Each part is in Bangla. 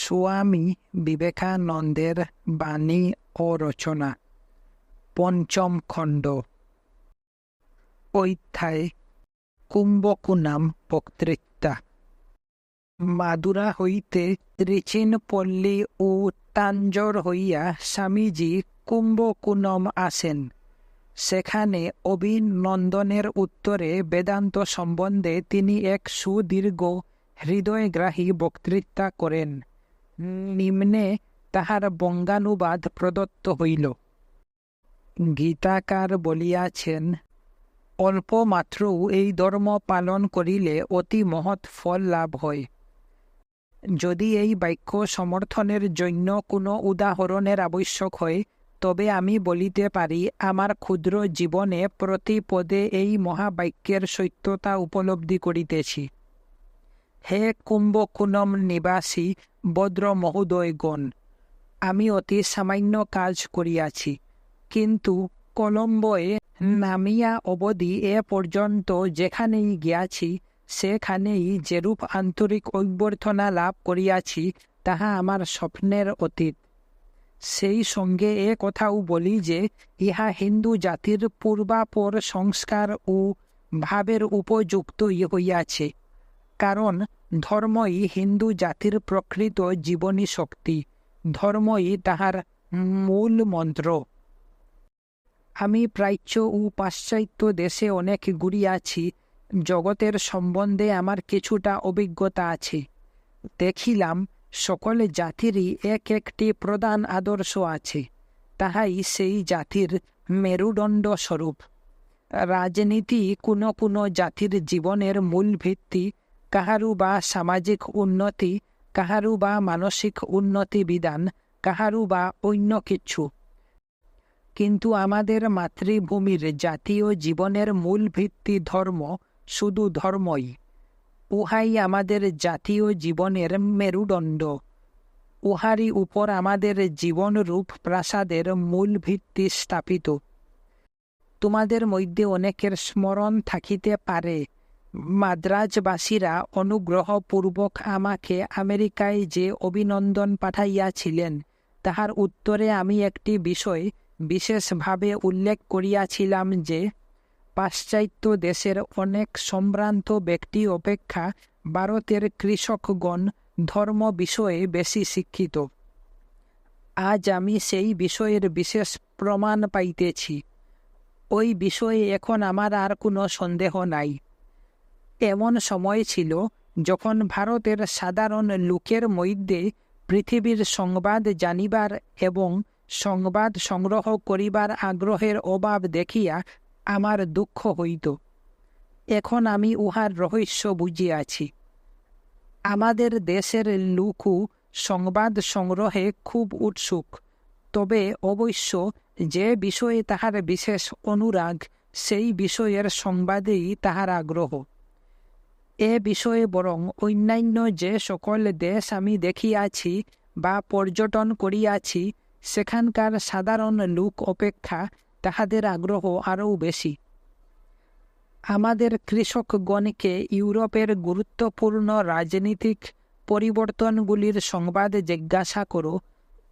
স্বামী বিবেকানন্দের বাণী ও রচনা, পঞ্চম খণ্ড। অধ্যায় কুম্ভকোনাম বক্তৃতা। মাদুরা হইতে ত্রিচিনপল্লী ও তাঞ্জোর হইয়া স্বামীজি কুম্ভকোণম আসেন। সেখানে অভিনন্দনের উত্তরে বেদান্ত সম্বন্ধে তিনি এক সুদীর্ঘ হৃদয়গ্রাহী বক্তৃতা করেন। নিম্নে তাহার বঙ্গানুবাদ প্রদত্ত হইল। গীতাকার বলিয়াছেন, অল্প মাত্রও এই ধর্ম পালন করিলে অতি মহৎ ফল লাভ হয়। যদি এই বাক্য সমর্থনের জন্য কোনো উদাহরণের আবশ্যক হয়, তবে আমি বলিতে পারি, আমার ক্ষুদ্র জীবনে প্রতি পদে এই মহাবাক্যের সত্যতা উপলব্ধি করিতেছি। হে কুম্ভকোণম নিবাসী ভদ্র মহোদয়গণ, আমি অতি সামান্য কাজ করিয়াছি, কিন্তু কলম্বোয় নামিয়া অবধি এ পর্যন্ত যেখানেই গিয়াছি, সেখানেই যেরূপ আন্তরিক অভ্যর্থনা লাভ করিয়াছি, তাহা আমার স্বপ্নের অতীত। সেই সঙ্গে এ কথাও বলি যে, ইহা হিন্দু জাতির পূর্বাপর সংস্কার ও ভাবের উপযুক্তই হইয়াছে, কারণ ধর্মই হিন্দু জাতির প্রকৃত জীবনী শক্তি, ধর্মই তাহার মূল মন্ত্র। আমি প্রাচ্য ও পাশ্চাত্য দেশে অনেক ঘুরিয়াছি, জগতের সম্বন্ধে আমার কিছুটা অভিজ্ঞতা আছে। দেখিলাম, সকল জাতিরই এক একটি প্রধান আদর্শ আছে, তাহাই সেই জাতির মেরুদণ্ড স্বরূপ। রাজনীতি কোনো কোনো জাতির জীবনের মূল ভিত্তি, কাহারু বা সামাজিক উন্নতি, কাহারু বা মানসিক উন্নতি বিধান, কাহারু বা অন্য কিছু। কিন্তু আমাদের মাতৃভূমির জাতীয় জীবনের মূল ভিত্তি ধর্ম, শুধু ধর্মই। উহাই আমাদের জাতীয় জীবনের মেরুদণ্ড। উহারই উপর আমাদের জীবনরূপ প্রাসাদের মূল ভিত্তি স্থাপিত। তোমাদের মধ্যে অনেকের স্মরণ থাকিতে পারে, মাদ্রাজবাসীরা অনুগ্রহপূর্বক আমাকে আমেরিকায় যে অভিনন্দন পাঠাইয়াছিলেন, তাহার উত্তরে আমি একটি বিষয় বিশেষভাবে উল্লেখ করিয়াছিলাম যে, পাশ্চাত্য দেশের অনেক সম্ভ্রান্ত ব্যক্তি অপেক্ষা ভারতের কৃষকগণ ধর্ম বিষয়ে বেশি শিক্ষিত। আজ আমি সেই বিষয়ের বিশেষ প্রমাণ পাইতেছি। ওই বিষয়ে এখন আমার আর কোনো সন্দেহ নাই। এমন সময় ছিল যখন ভারতের সাধারণ লোকের মধ্যে পৃথিবীর সংবাদ জানিবার এবং সংবাদ সংগ্রহ করিবার আগ্রহের অভাব দেখিয়া আমার দুঃখ হইত। এখন আমি উহার রহস্য বুঝিয়াছি। আমাদের দেশের লোকও সংবাদ সংগ্রহে খুব উৎসুক, তবে অবশ্য যে বিষয়ে তাহার বিশেষ অনুরাগ, সেই বিষয়ের সংবাদেই তাহার আগ্রহ। এ বিষয়ে বরং অন্যান্য যে সকল দেশ আমি দেখিয়াছি বা পর্যটন করিয়াছি, সেখানকার সাধারণ লোক অপেক্ষা তাহাদের আগ্রহ আরও বেশি। আমাদের কৃষকগণকে ইউরোপের গুরুত্বপূর্ণ রাজনীতিক পরিবর্তনগুলির সংবাদ জিজ্ঞাসা করো।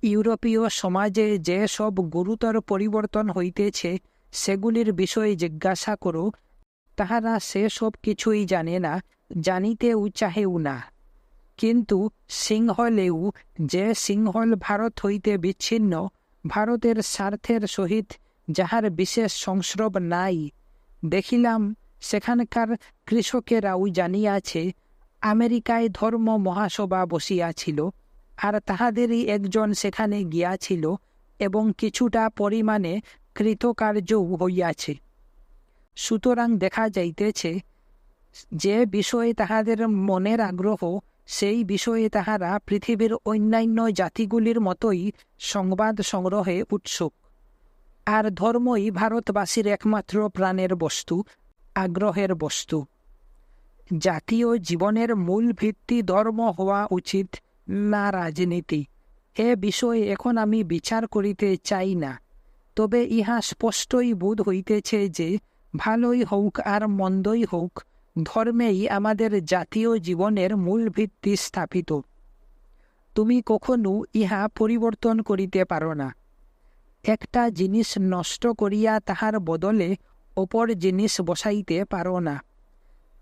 ইউরোপীয় সমাজে যে সব গুরুতর পরিবর্তন হইতেছে, সেগুলির বিষয়ে জিজ্ঞাসা করো। তাহারা সেসব কিছুই জানে না, জানিতেও চাহেও না। কিন্তু সিংহলেও যে সিংহল ভারত হইতে বিচ্ছিন্ন, ভারতের স্বার্থের সহিত যাহার বিশেষ সংস্রব নাই, দেখিলাম সেখানকার কৃষকেরাও জানিয়াছে আমেরিকায় ধর্ম মহাসভা বসিয়াছিল, আর তাহাদেরই একজন সেখানে গিয়াছিল এবং কিছুটা পরিমাণে কৃতকার্যও হইয়াছে। সুতরাং দেখা যাইতেছে, যে বিষয়ে তাহাদের মনের আগ্রহ, সেই বিষয়ে তাহারা পৃথিবীর অন্যান্য জাতিগুলির মতোই সংবাদ সংগ্রহে উৎসুক। আর ধর্মই ভারতবাসীর একমাত্র প্রাণের বস্তু, আগ্রহের বস্তু। জাতীয় জীবনের মূল ভিত্তি ধর্ম হওয়া উচিত, না রাজনীতি। এ বিষয়ে এখন আমি বিচার করিতে চাই না, তবে ইহা স্পষ্টই বোধ হইতেছে যে, ভালোই হোক আর মন্দই হোক, ধর্মেই আমাদের জাতীয় জীবনের মূল ভিত্তি স্থাপিত। তুমি কখনো ইহা পরিবর্তন করিতে পারো না। একটা জিনিস নষ্ট করিয়া তাহার বদলে অপর জিনিস বসাইতে পারো না।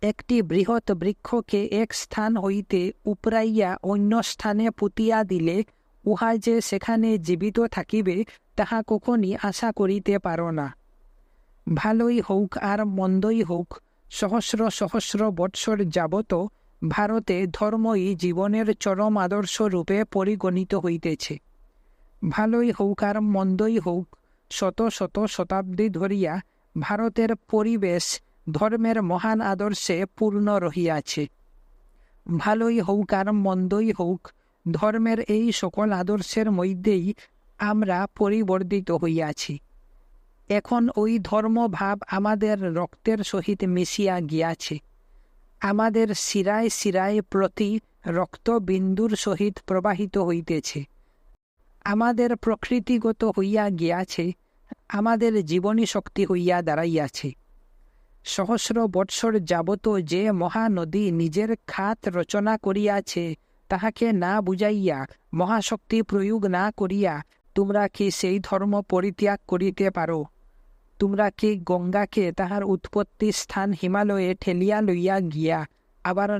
একটি বৃহৎ বৃক্ষকে এক স্থান হইতে উপড়াইয়া অন্য স্থানে পুঁতিয়া দিলে উহা যে সেখানে জীবিত থাকিবে তাহা কখনই আশা করিতে পারো না। ভালোই হোক আর মন্দই হোক, সহস্র সহস্র বৎসর যাবত ভারতে ধর্মই জীবনের চরম আদর্শ রূপে পরিগণিত হইতেছে। ভালোই হোক আর মন্দই হোক, শত শত শতাব্দী ধরিয়া ভারতের পরিবেশ ধর্মের মহান আদর্শে পূর্ণ রহিয়াছে। ভালোই হোক আর মন্দই হোক, ধর্মের এই সকল আদর্শের মধ্যেই আমরা পরিবর্তিত হইয়াছি। এখন ওই ধর্মভাব আমাদের রক্তের সহিত মিশিয়া গিয়াছে, আমাদের শিরায় শিরায় প্রতি রক্তবিন্দুর সহিত প্রবাহিত হইতেছে, আমাদের প্রকৃতিগত হইয়া গিয়াছে, আমাদের জীবনী শক্তি হইয়া দাঁড়াইয়াছে। সহস্র বৎসর যাবত যে মহানদী নিজের খাত রচনা করিয়াছে, তাহাকে না বুঝাইয়া, মহাশক্তি প্রয়োগ না করিয়া তোমরা কি সেই ধর্ম পরিত্যাগ করিতে পারো? তোমরা কি গঙ্গাকে তাহার উৎপত্তি স্থান হিমালয়ে ঠেলিয়া লইয়া গিয়া আবার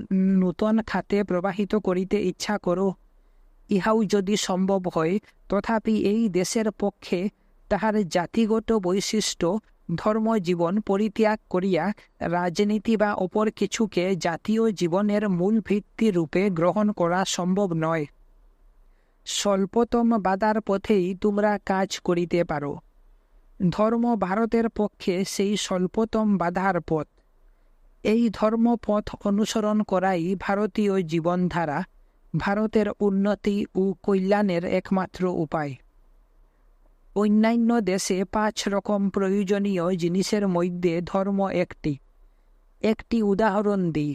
নূতন খাতে প্রবাহিত করিতে ইচ্ছা করো? ইহাও যদি সম্ভব হয়, তথাপি এই দেশের পক্ষে তাহার জাতিগত বৈশিষ্ট্য ধর্মজীবন পরিত্যাগ করিয়া রাজনীতি বা অপর কিছুকে জাতীয় জীবনের মূল ভিত্তি রূপে গ্রহণ করা সম্ভব নয়। স্বল্পতম বাধার পথেই তোমরা কাজ করিতে পারো। ধর্ম ভারতের পক্ষে সেই স্বল্পতম বাধার পথ। এই ধর্মপথ অনুসরণ করাই ভারতীয় জীবনধারা, ভারতের উন্নতি ও কল্যাণের একমাত্র উপায়। অন্যান্য দেশে 5 রকম প্রয়োজনীয় জিনিসের মধ্যে ধর্ম একটি উদাহরণ দিই।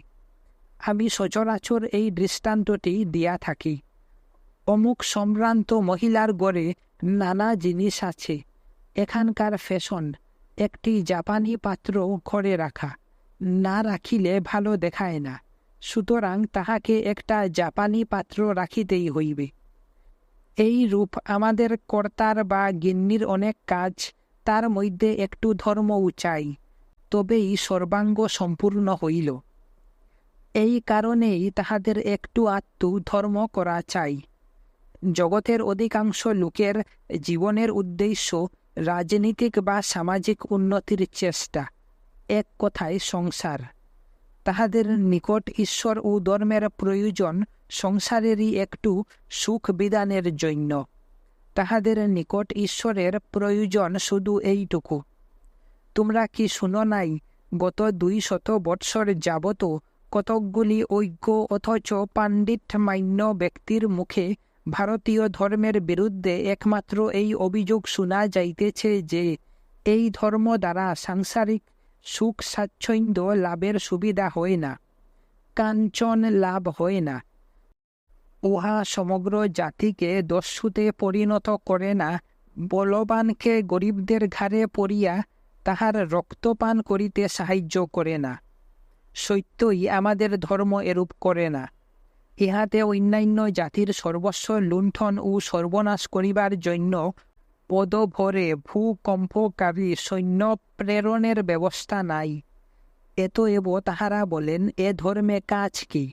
আমি সচরাচর এই দৃষ্টান্তটি দিয়া থাকি। অমুক সম্ভ্রান্ত মহিলার গড়ে নানা জিনিস আছে। এখানকার ফ্যাশন একটি জাপানি পাত্র ঘরে রাখা, না রাখিলে ভালো দেখায় না, সুতরাং তাহাকে একটা জাপানি পাত্র রাখিতেই হইবে। এই রূপ আমাদের কর্তার বা গিন্নির অনেক কাজ, তার মধ্যে একটু ধর্মও চাই, তবেই সর্বাঙ্গ সম্পূর্ণ হইল। এই কারণেই তাহাদের একটু আধটু ধর্ম করা চাই। জগতের অধিকাংশ লোকের জীবনের উদ্দেশ্য রাজনীতিক বা সামাজিক উন্নতির চেষ্টা, এক কথায় সংসার। তাহাদের নিকট ঈশ্বর ও ধর্মের প্রয়োজন সংসারেরই একটু সুখ বিধানের জন্য। তাহাদের নিকট ঈশ্বরের প্রয়োজন শুধু এইটুকু। তোমরা কি শুনো নাই, গত 200 বৎসর যাবত কতকগুলি অজ্ঞ অথচ পাণ্ডিত্যমান্য ব্যক্তির মুখে ভারতীয় ধর্মের বিরুদ্ধে একমাত্র এই অভিযোগ শোনা যাইতেছে যে এই ধর্ম দ্বারা সাংসারিক সুখ স্বাচ্ছন্দ্য লাভের সুবিধা হয় না, কাঞ্চন লাভ হয় না। উহা সমগ্র জাতিকে দস্যুতে পরিণত করে না, বলবানকে গরিবদের ঘাড়ে পড়িয়া তাহার রক্তপান করিতে সাহায্য করে না। সত্যই আমাদের ধর্ম এরূপ করে না। ইহাতে অন্যান্য জাতির সর্বস্ব লুণ্ঠন ও সর্বনাশ করিবার জন্য পদভরে ভূকম্পকারী সৈন্য প্রেরণের ব্যবস্থা নাই। এতএব তাহারা বলেন, এ ধর্মে কাজ কি?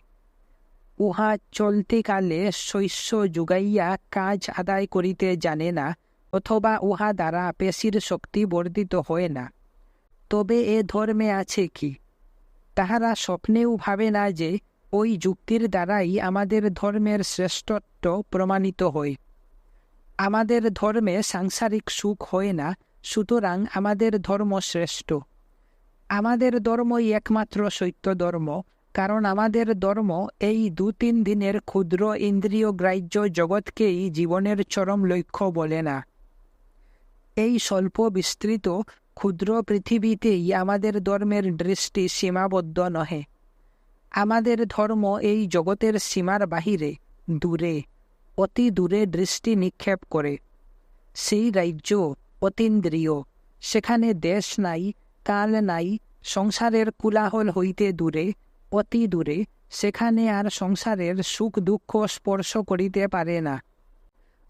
উহা চলতিকালে শস্য যোগাইয়া কাজ আদায় করিতে জানে না, অথবা উহা দ্বারা পেশির শক্তি বর্ধিত হয় না। তবে এ ধর্মে আছে কি? তাহারা স্বপ্নেও ভাবে না যে ওই যুক্তির দ্বারাই আমাদের ধর্মের শ্রেষ্ঠত্ব প্রমাণিত হয়। আমাদের ধর্মে সাংসারিক সুখ হয় না, সুতরাং আমাদের ধর্ম শ্রেষ্ঠ। আমাদের ধর্মই একমাত্র সত্য ধর্ম, কারণ আমাদের ধর্ম এই 2-3 দিনের ক্ষুদ্র ইন্দ্রিয় গ্রাহ্য জগৎকেই জীবনের চরম লক্ষ্য বলে না। এই স্বল্প বিস্তৃত ক্ষুদ্র পৃথিবীতেই আমাদের ধর্মের দৃষ্টি সীমাবদ্ধ নহে। আমাদের ধর্ম এই জগতের সীমার বাহিরে, দূরে, অতি দূরে দৃষ্টি নিক্ষেপ করে। সেই রাজ্য অতীন্দ্রিয়, সেখানে দেশ নাই, কাল নাই, সংসারের কোলাহল হইতে দূরে, অতি দূরে, সেখানে আর সংসারের সুখ দুঃখ স্পর্শ করিতে পারে না।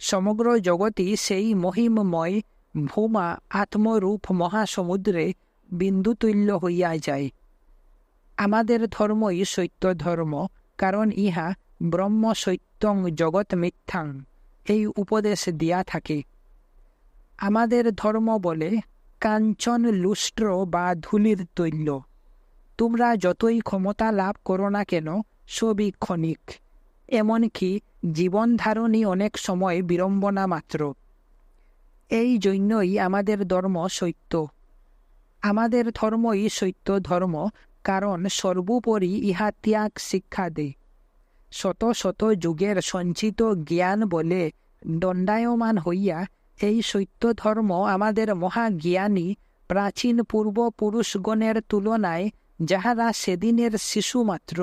সমগ্র জগৎই সেই মহিমময় ভূমা আত্মরূপ মহাসমুদ্রে বিন্দুতুল্য হইয়া যায়। আমাদের ধর্মই সত্য ধর্ম, কারণ ইহা ব্রহ্ম সত্যং জগৎ মিথ্যাং এই উপদেশ দিয়া থাকে। আমাদের ধর্ম বলে কাঞ্চন লুষ্ট্র বা ধূলির তৈল। তোমরা যতই ক্ষমতা লাভ করো না কেন, সবই ক্ষণিক। এমনকি জীবন ধারণই অনেক সময় বিড়ম্বনা মাত্র। এই জন্যই আমাদের ধর্ম সত্য। আমাদের ধর্মই সত্য ধর্ম, কারণ সর্বোপরি ইহা ত্যাগ শিক্ষা দেয়। শত শত যুগের সঞ্চিত জ্ঞান বলে দণ্ডায়মান হইয়া এই সত্য ধর্ম আমাদের মহাজ্ঞানী প্রাচীন পূর্বপুরুষগণের তুলনায় যাহারা সেদিনের শিশুমাত্র,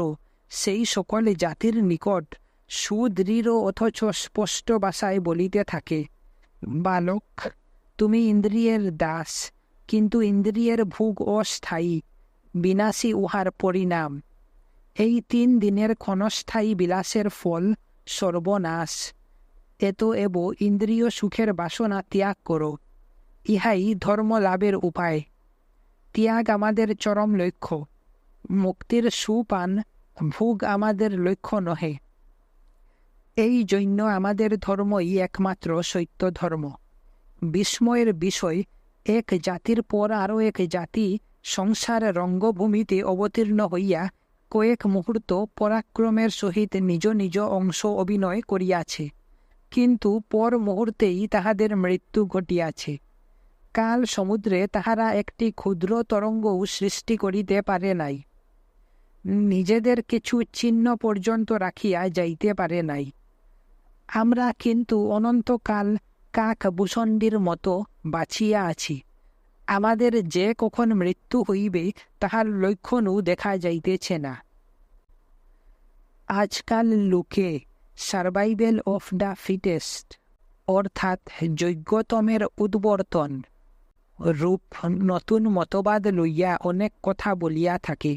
সেই সকল জাতির নিকট সুদৃঢ় অথচ স্পষ্ট ভাষায় বলিতে থাকে, বালক, তুমি ইন্দ্রিয়ের দাস, কিন্তু ইন্দ্রিয়ের ভোগ অস্থায়ী, বিনাশী উহার পরিণাম। এই 3 দিনের ক্ষণস্থায়ী বিলাসের ফল সর্বনাশ। এতএব ইন্দ্রিয় সুখের বাসনা ত্যাগ করো, ইহাই ধর্ম লাভের উপায়। ত্যাগ আমাদের চরম লক্ষ্য। মুক্তির সুপান ভোগ আমাদের লক্ষ্য নহে। এই জন্য আমাদের ধর্মই একমাত্র সত্য ধর্ম। বিস্ময়ের বিষয়, এক জাতির পর আরও এক জাতি সংসার রঙ্গভূমিতে অবতীর্ণ হইয়া কয়েক মুহূর্ত পরাক্রমের সহিত নিজ নিজ অংশ অভিনয় করিয়াছে, কিন্তু পর মুহূর্তেই তাহাদের মৃত্যু ঘটিয়াছে। কাল সমুদ্রে তাহারা একটি ক্ষুদ্র তরঙ্গও সৃষ্টি করিতে পারে নাই, নিজেদের কিছু চিহ্ন পর্যন্ত রাখিয়া যাইতে পারে নাই। আমরা কিন্তু অনন্তকাল কাক ভূষণ্ডির মতো বাঁচিয়া আছি। আমাদের যে কখন মৃত্যু হইবে তাহার লক্ষণও দেখা যাইতেছে না। আজকাল লোকে সার্ভাইভেল অফ দ্য ফিটেস্ট অর্থাৎ যোগ্যতমের উদ্বর্তন রূপ নতুন মতবাদ লইয়া অনেক কথা বলিয়া থাকে।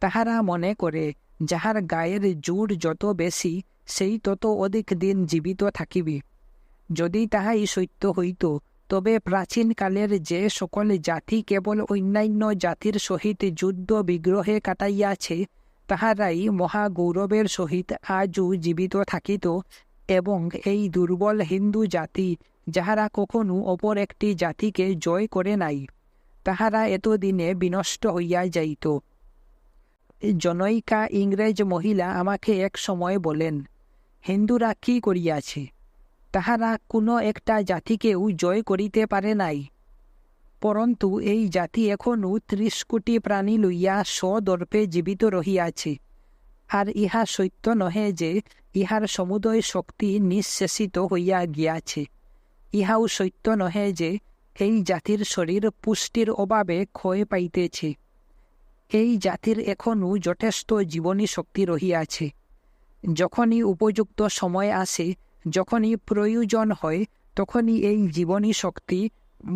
তাহারা মনে করে যাহার গায়ের জোর যত বেশি, সেই তত অধিক দিন জীবিত থাকিবে। যদি তাহাই সত্য হইত, তবে প্রাচীনকালের যে সকল জাতি কেবল অন্যান্য জাতির সহিত যুদ্ধ বিগ্রহে কাটাইয়াছে, তাহারাই মহাগৌরবের সহিত আজও জীবিত থাকিত, এবং এই দুর্বল হিন্দু জাতি, যাহারা কখনো অপর একটি জাতিকে জয় করে নাই, তাহারা এতদিনে বিনষ্ট হইয়া যাইত। জনৈকা ইংরেজ মহিলা আমাকে এক সময় বলেন, হিন্দুরা কি করিয়াছে? তাহারা কোনো একটা জাতিকেও জয় করিতে পারে নাই, পরন্তু এই জাতি এখনও 30 কোটি প্রাণী লইয়া স্বদর্পে জীবিত রহিয়াছে। আর ইহা সত্য নহে যে ইহার সমুদয় শক্তি নিঃশেষিত হইয়া গিয়াছে। ইহাও সত্য নহে যে এই জাতির শরীর পুষ্টির অভাবে ক্ষয় পাইতেছে। এই জাতির এখনও যথেষ্ট জীবনী শক্তি রহিয়াছে। যখনই উপযুক্ত সময় আসে, যখনই প্রয়োজন হয়, তখনই এই জীবনী শক্তি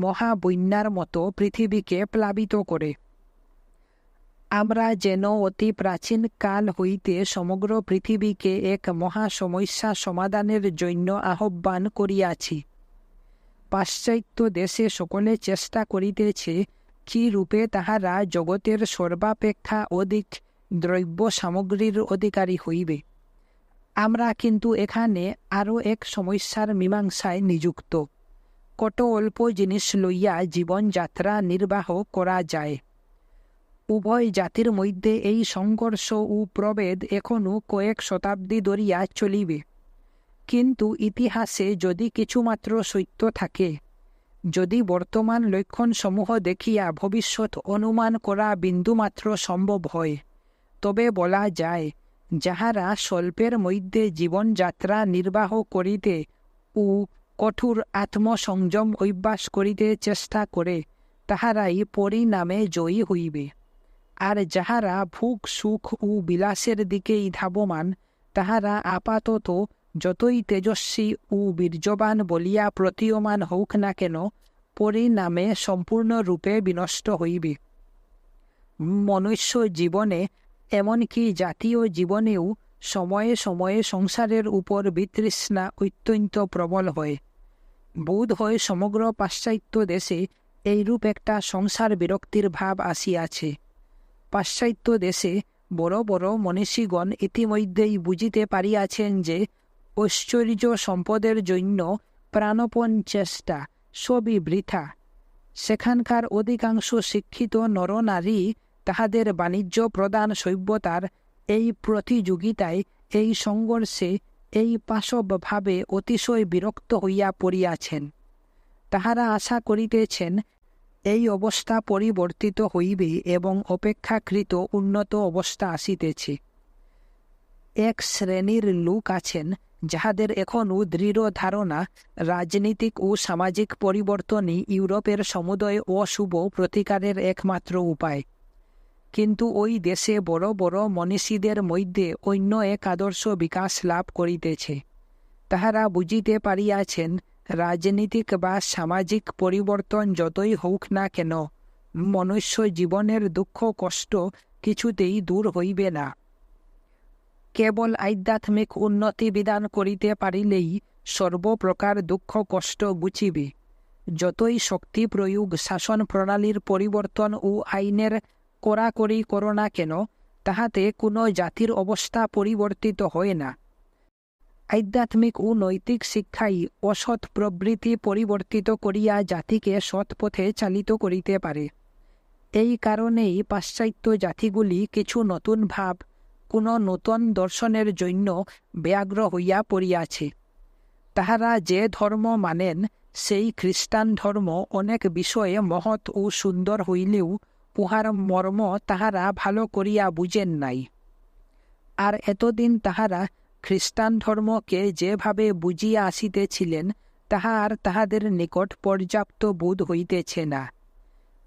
মহাবন্যার মতো পৃথিবীকে প্লাবিত করে। আমরা যেন অতি প্রাচীন কাল হইতে সমগ্র পৃথিবীকে এক মহা সমস্যা সমাধানের জন্য আহ্বান করিয়াছি। পাশ্চাত্য দেশে সকলে চেষ্টা করিতেছে কি রূপে তাহারা জগতের সর্বাপেক্ষা অধিক দ্রব্য সামগ্রীর অধিকারী হইবে। আমরা কিন্তু এখানে আরও এক সমস্যার মীমাংসায় নিযুক্ত। কত অল্প জিনিস লইয়া জীবনযাত্রা নির্বাহ করা যায়। উভয় জাতির মধ্যে এই সংঘর্ষ ও প্রভেদ এখনও কয়েক শতাব্দী ধরিয়া চলিবে। কিন্তু ইতিহাসে যদি কিছুমাত্র সত্য থাকে, যদি বর্তমান লক্ষণসমূহ দেখিয়া ভবিষ্যৎ অনুমান করা বিন্দুমাত্র সম্ভব হয়, তবে বলা যায়, যাহারা স্বল্পের মধ্যে জীবনযাত্রা নির্বাহ করিতে ও কঠোর আত্মসংযম অভ্যাস করিতে চেষ্টা করে, তাহারাই পরিণামে জয়ী হইবে। আর যাহারা ভোগ সুখ ও বিলাসের দিকেই ধাবমান, তাহারা আপাতত যতই তেজস্বী ও বীর্যবান বলিয়া প্রতীয়মান হোক না কেন, পরিণামে সম্পূর্ণরূপে বিনষ্ট হইবে। মনুষ্য জীবনে এমনকি জাতীয় জীবনেও সময়ে সময়ে সংসারের উপর বিতৃষ্ণা অত্যন্ত প্রবল হয়। বোধ হয় সমগ্র পাশ্চাত্য দেশে এইরূপ একটা সংসার বিরক্তির ভাব আসিয়াছে। পাশ্চাত্য দেশে বড় বড় মনীষীগণ ইতিমধ্যেই বুঝিতে পারিয়াছেন যে ঐশ্বর্য সম্পদের জন্য প্রাণপণ চেষ্টা সবই বৃথা। সেখানকার অধিকাংশ শিক্ষিত নরনারী তাহাদের বাণিজ্য প্রদান সভ্যতার এই প্রতিযোগিতায়, এই সংঘর্ষে, এই পাশব ভাবে অতিশয় বিরক্ত হইয়া পড়িয়াছেন। তাহারা আশা করিতেছেন এই অবস্থা পরিবর্তিত হইবে এবং অপেক্ষাকৃত উন্নত অবস্থা আসিতেছে। এক শ্রেণীর লোক আছেন যাহাদের এখনও দৃঢ় ধারণা রাজনীতিক ও সামাজিক পরিবর্তনই ইউরোপের সমুদয় অশুভ প্রতিকারের একমাত্র উপায়। কিন্তু ওই দেশে বড় বড় মনীষীদের মধ্যে অন্য এক আদর্শ বিকাশ লাভ করিতেছে। তাহারা বুঝিতে পারিয়াছেন রাজনীতিক বা সামাজিক পরিবর্তন যতই হোক না কেন, মনুষ্য জীবনের দুঃখ কষ্ট কিছুতেই দূর হইবে না। কেবল আধ্যাত্মিক উন্নতি বিধান করিতে পারিলেই সর্বপ্রকার দুঃখ কষ্ট বুঝিবে। যতই শক্তি প্রয়োগ, শাসন প্রণালীর পরিবর্তন ও আইনের কড়াকড়ি করো না কেন, তাহাতে কোনো জাতির অবস্থা পরিবর্তিত হয় না। আধ্যাত্মিক ও নৈতিক শিক্ষাই অসৎ প্রবৃত্তি পরিবর্তিত করিয়া জাতিকে সৎ পথে চালিত করিতে পারে। এই কারণেই পাশ্চাত্য জাতিগুলি কিছু নতুন ভাব, কোনো নূতন দর্শনের জন্য ব্যগ্র হইয়া পড়িয়াছে। তাহারা যে ধর্ম মানেন, সেই খ্রিস্টান ধর্ম অনেক বিষয়ে মহৎ ও সুন্দর হইলেও উহার মর্ম তাহারা ভালো করিয়া বুঝেন নাই। আর এতদিন তাহারা খ্রিস্টান ধর্মকে যেভাবে বুঝিয়া আসিতেছিলেন, তাহা আর তাহাদের নিকট পর্যাপ্ত বোধ হইতেছে না।